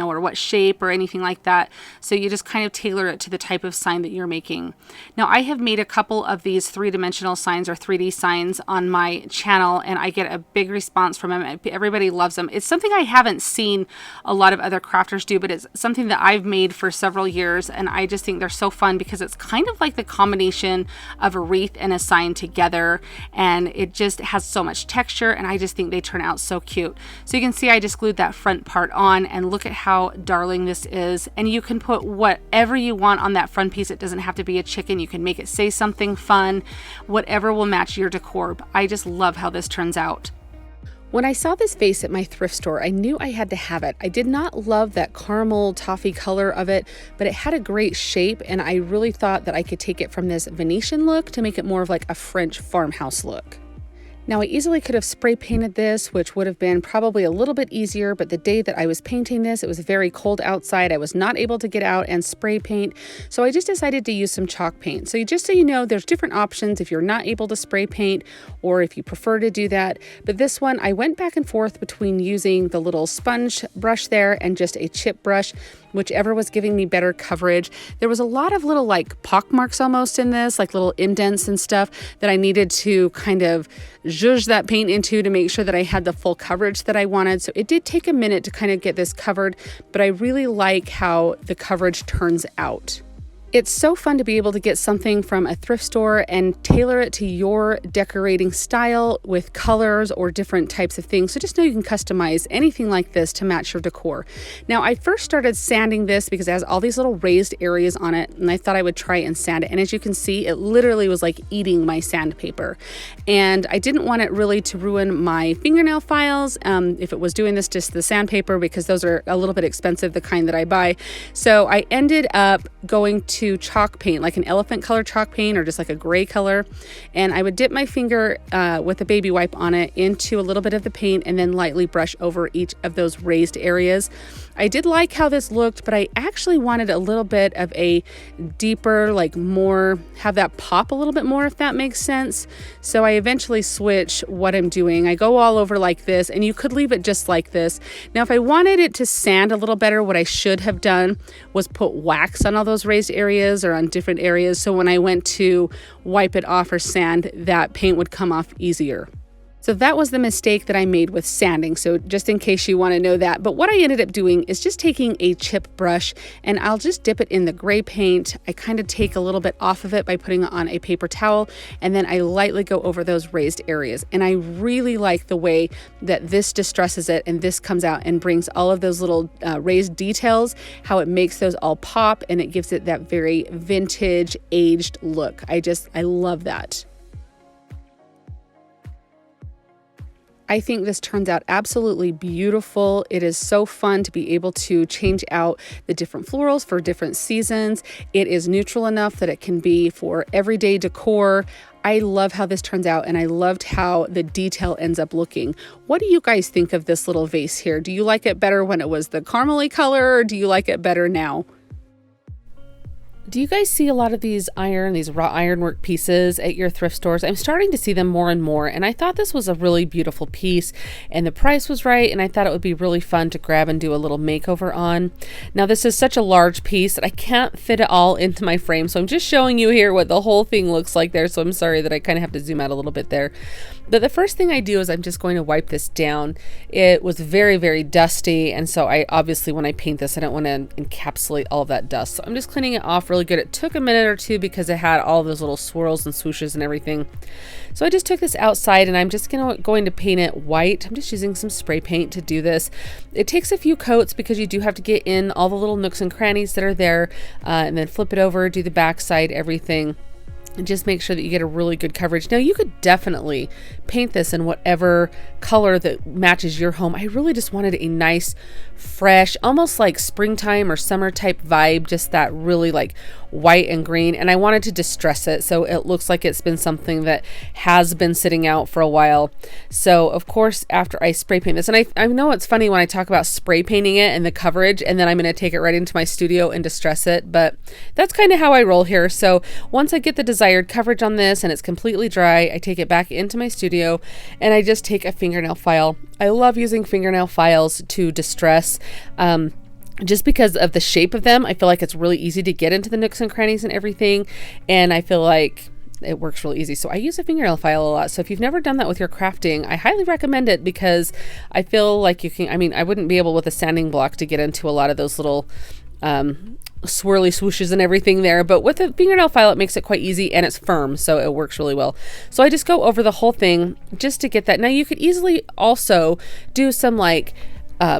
or what shape or anything like that. So you just kind of tailor it to the type of sign that you're making. Now I have made a couple of these three-dimensional signs or 3D signs on my channel, and I get a big response from them. Everybody loves them. It's something I haven't seen a lot of other crafters do, but it's something that I've made for several years, and I just think they're so fun because it's kind of like the combination of a wreath and a sign together, and it just has so much texture, and I just think they turn out so cute. So you can see I just glued that front part on, and look at how darling this is. And you can put whatever you want on that front piece. It doesn't have to be a chicken. You can make it say something fun, whatever will match your decor. I just love how this turns out. When I saw this vase at my thrift store, I knew I had to have it. I did not love that caramel toffee color of it, but it had a great shape, and I really thought that I could take it from this Venetian look to make it more of like a French farmhouse look. Now I easily could have spray painted this, which would have been probably a little bit easier, but the day that I was painting this, it was very cold outside. I was not able to get out and spray paint, so I just decided to use some chalk paint. So just so you know, there's different options if you're not able to spray paint, or if you prefer to do that. But this one, I went back and forth between using the little sponge brush there and just a chip brush, whichever was giving me better coverage. There was a lot of little like pock marks almost in this, like little indents and stuff that I needed to kind of zhuzh that paint into to make sure that I had the full coverage that I wanted. So it did take a minute to kind of get this covered, but I really like how the coverage turns out. It's so fun to be able to get something from a thrift store and tailor it to your decorating style with colors or different types of things. So just know you can customize anything like this to match your decor. Now, I first started sanding this because it has all these little raised areas on it, and I thought I would try and sand it. And as you can see, it literally was like eating my sandpaper. And I didn't want it really to ruin my fingernail files if it was doing this just the sandpaper, because those are a little bit expensive, the kind that I buy. So I ended up going to chalk paint, like an elephant color chalk paint or just like a gray color, and I would dip my finger with a baby wipe on it into a little bit of the paint and then lightly brush over each of those raised areas. I did like how this looked, but I actually wanted a little bit of a deeper, like more, have that pop a little bit more, if that makes sense. So I eventually switch what I'm doing. I go all over like this, and you could leave it just like this. Now, if I wanted it to sand a little better, what I should have done was put wax on all those raised areas or on different areas. So when I went to wipe it off or sand, that paint would come off easier. So that was the mistake that I made with sanding. So just in case you want to know that. But what I ended up doing is just taking a chip brush, and I'll just dip it in the gray paint. I kind of take a little bit off of it by putting it on a paper towel, and then I lightly go over those raised areas. And I really like the way that this distresses it, and this comes out and brings all of those little raised details, how it makes those all pop, and it gives it that very vintage, aged look. I love that. I think this turns out absolutely beautiful. It is so fun to be able to change out the different florals for different seasons. It is neutral enough that it can be for everyday decor. I love how this turns out, and I loved how the detail ends up looking. What do you guys think of this little vase here? Do you like it better when it was the caramely color, or do you like it better now? Do you guys see a lot of these raw ironwork pieces at your thrift stores? I'm starting to see them more and more, and I thought this was a really beautiful piece, and the price was right, and I thought it would be really fun to grab and do a little makeover on. Now, this is such a large piece that I can't fit it all into my frame, so I'm just showing you here what the whole thing looks like there, so I'm sorry that I kind of have to zoom out a little bit there. But the first thing I do is I'm just going to wipe this down. It was very, very dusty, and so I obviously, when I paint this, I don't want to encapsulate all of that dust. So I'm just cleaning it off really good. It took a minute or two because it had all those little swirls and swooshes and everything. So I just took this outside, and I'm just going to paint it white. I'm just using some spray paint to do this. It takes a few coats because you do have to get in all the little nooks and crannies that are there, and then flip it over, do the back side, everything. And just make sure that you get a really good coverage. Now, you could definitely paint this in whatever color that matches your home. I really just wanted a nice, fresh, almost like springtime or summer type vibe, just that really like white and green. And I wanted to distress it so it looks like it's been something that has been sitting out for a while. So of course, after I spray paint this, and I know it's funny when I talk about spray painting it and the coverage, and then I'm going to take it right into my studio and distress it, but that's kind of how I roll here. So once I get the desired coverage on this and it's completely dry, I take it back into my studio and I just take a fingernail file. I love using fingernail files to distress. Just because of the shape of them, I feel like it's really easy to get into the nooks and crannies and everything. And I feel like it works really easy. So I use a fingernail file a lot. So if you've never done that with your crafting, I highly recommend it because I feel like you can, I wouldn't be able with a sanding block to get into a lot of those little swirly swooshes and everything there, but with a fingernail file it makes it quite easy, and it's firm, so it works really well. So I just go over the whole thing just to get that. Now you could easily also do some like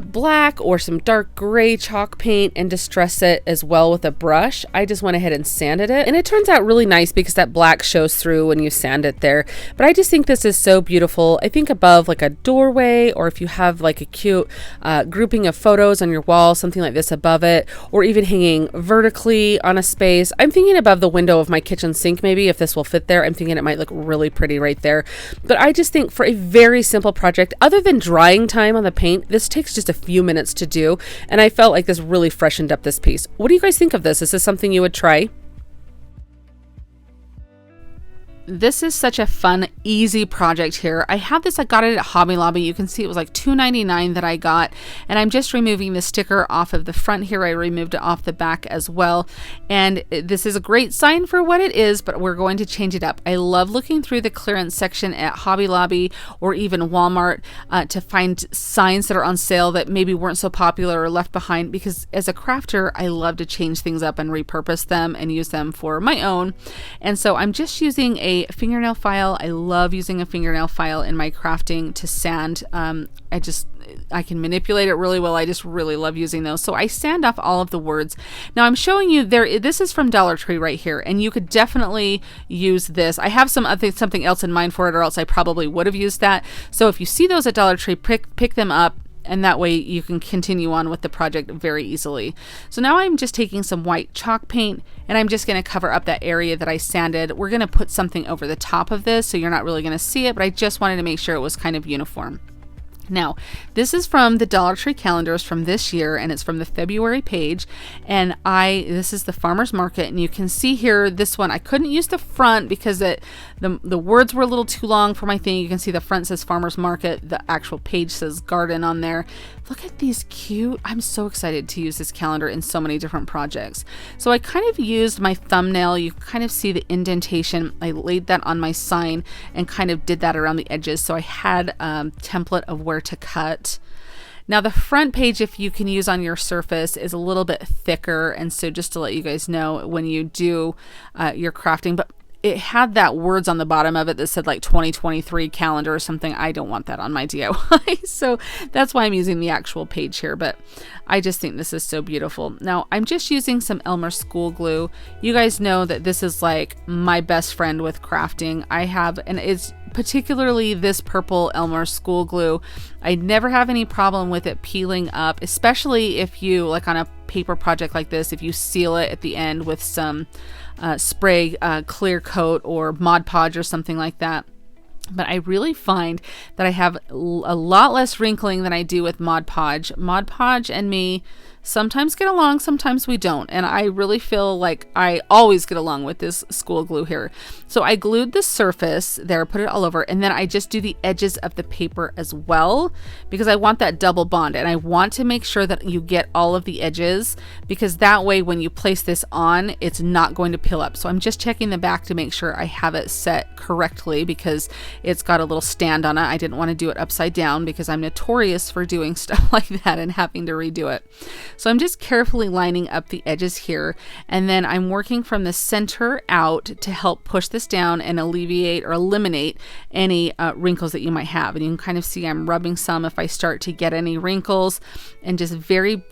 black or some dark gray chalk paint and distress it as well with a brush. I just went ahead and sanded it, and it turns out really nice because that black shows through when you sand it there. But I just think this is so beautiful. I think above like a doorway, or if you have like a cute grouping of photos on your wall, something like this above it, or even hanging vertically on a space. I'm thinking above the window of my kitchen sink, maybe, if this will fit there. I'm thinking it might look really pretty right there. But I just think for a very simple project, other than drying time on the paint, this takes just a few minutes to do, and I felt like this really freshened up this piece. What do you guys think of this? Is this something you would try? This is such a fun, easy project here. I have this, I got it at Hobby Lobby. You can see it was like $2.99 that I got, and I'm just removing the sticker off of the front here. I removed it off the back as well, and this is a great sign for what it is, but we're going to change it up. I love looking through the clearance section at Hobby Lobby or even Walmart to find signs that are on sale that maybe weren't so popular or left behind, because as a crafter, I love to change things up and repurpose them and use them for my own. And so I'm just using a fingernail file. I love using a fingernail file in my crafting to sand. I can manipulate it really well. I just really love using those. So I sand off all of the words. Now I'm showing you there, this is from Dollar Tree right here, and you could definitely use this. I have something else in mind for it, or else I probably would have used that. So if you see those at Dollar Tree, pick them up, and that way you can continue on with the project very easily. So now I'm just taking some white chalk paint, and I'm just going to cover up that area that I sanded. We're going to put something over the top of this, so you're not really going to see it, but I just wanted to make sure it was kind of uniform. Now, this is from the Dollar Tree calendars from this year, and it's from the February page, and this is the farmer's market, and you can see here this one I couldn't use the front because the words were a little too long for my thing. You can see the front says farmer's market, the actual page says garden on there. Look at these cute. I'm so excited to use this calendar in so many different projects. So I kind of used my thumbnail. You kind of see the indentation. I laid that on my sign and kind of did that around the edges, so I had a template of where to cut. Now the front page, if you can use on your surface, is a little bit thicker, and so just to let you guys know when you do your crafting, but it had that words on the bottom of it that said like 2023 calendar or something. I don't want that on my DIY. So that's why I'm using the actual page here, but I just think this is so beautiful. Now I'm just using some Elmer school glue. You guys know that this is like my best friend with crafting. I have, and it's particularly this purple Elmer school glue. I never have any problem with it peeling up, especially if you, like on a paper project like this, if you seal it at the end with some spray clear coat or Mod Podge or something like that. But I really find that I have a lot less wrinkling than I do with Mod Podge. Mod Podge and me sometimes get along, sometimes we don't. And I really feel like I always get along with this school glue here. So I glued the surface there, put it all over, and then I just do the edges of the paper as well, because I want that double bond. And I want to make sure that you get all of the edges, because that way when you place this on, it's not going to peel up. So I'm just checking the back to make sure I have it set correctly, because it's got a little stand on it. I didn't want to do it upside down because I'm notorious for doing stuff like that and having to redo it. So I'm just carefully lining up the edges here, and then I'm working from the center out to help push this down and alleviate or eliminate any wrinkles that you might have. And you can kind of see I'm rubbing some if I start to get any wrinkles, and just very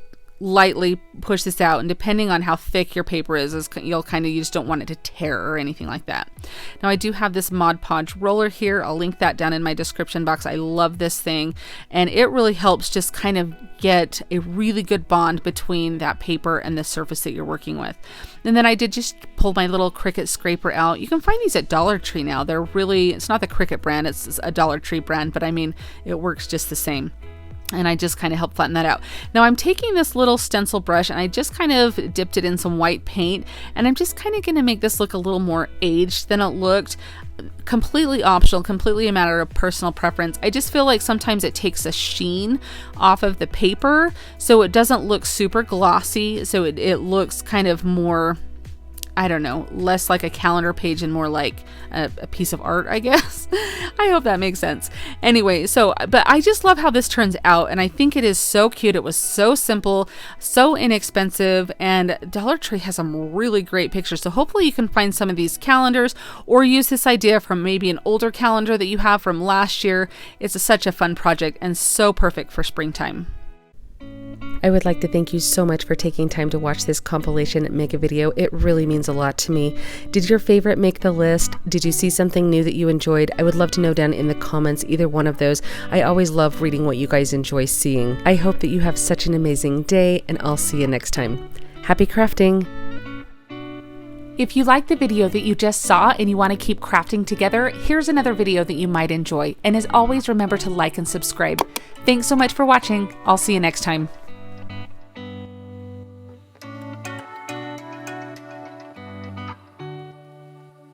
lightly push this out. And depending on how thick your paper is you just don't want it to tear or anything like that. Now I do have this Mod Podge roller here. I'll link that down in my description box. I love this thing, and it really helps just kind of get a really good bond between that paper and the surface that you're working with. And then I did just pull my little Cricut scraper out. You can find these at Dollar Tree now. They're really, it's not the Cricut brand, it's a Dollar Tree brand, but I mean, it works just the same. And I just kind of help flatten that out. Now I'm taking this little stencil brush and I just kind of dipped it in some white paint, and I'm just kind of going to make this look a little more aged than it looked. Completely optional, completely a matter of personal preference. I just feel like sometimes it takes a sheen off of the paper, so it doesn't look super glossy, so it looks kind of more, I don't know, less like a calendar page and more like a piece of art, I guess. I hope that makes sense. Anyway, but I just love how this turns out, and I think it is so cute. It was so simple, so inexpensive, and Dollar Tree has some really great pictures. So hopefully you can find some of these calendars or use this idea from maybe an older calendar that you have from last year. It's such a fun project and so perfect for springtime. I would like to thank you so much for taking time to watch this compilation mega video. It really means a lot to me. Did your favorite make the list? Did you see something new that you enjoyed? I would love to know down in the comments, either one of those. I always love reading what you guys enjoy seeing. I hope that you have such an amazing day, and I'll see you next time. Happy crafting! If you like the video that you just saw and you want to keep crafting together, here's another video that you might enjoy. And as always, remember to like and subscribe. Thanks so much for watching. I'll see you next time.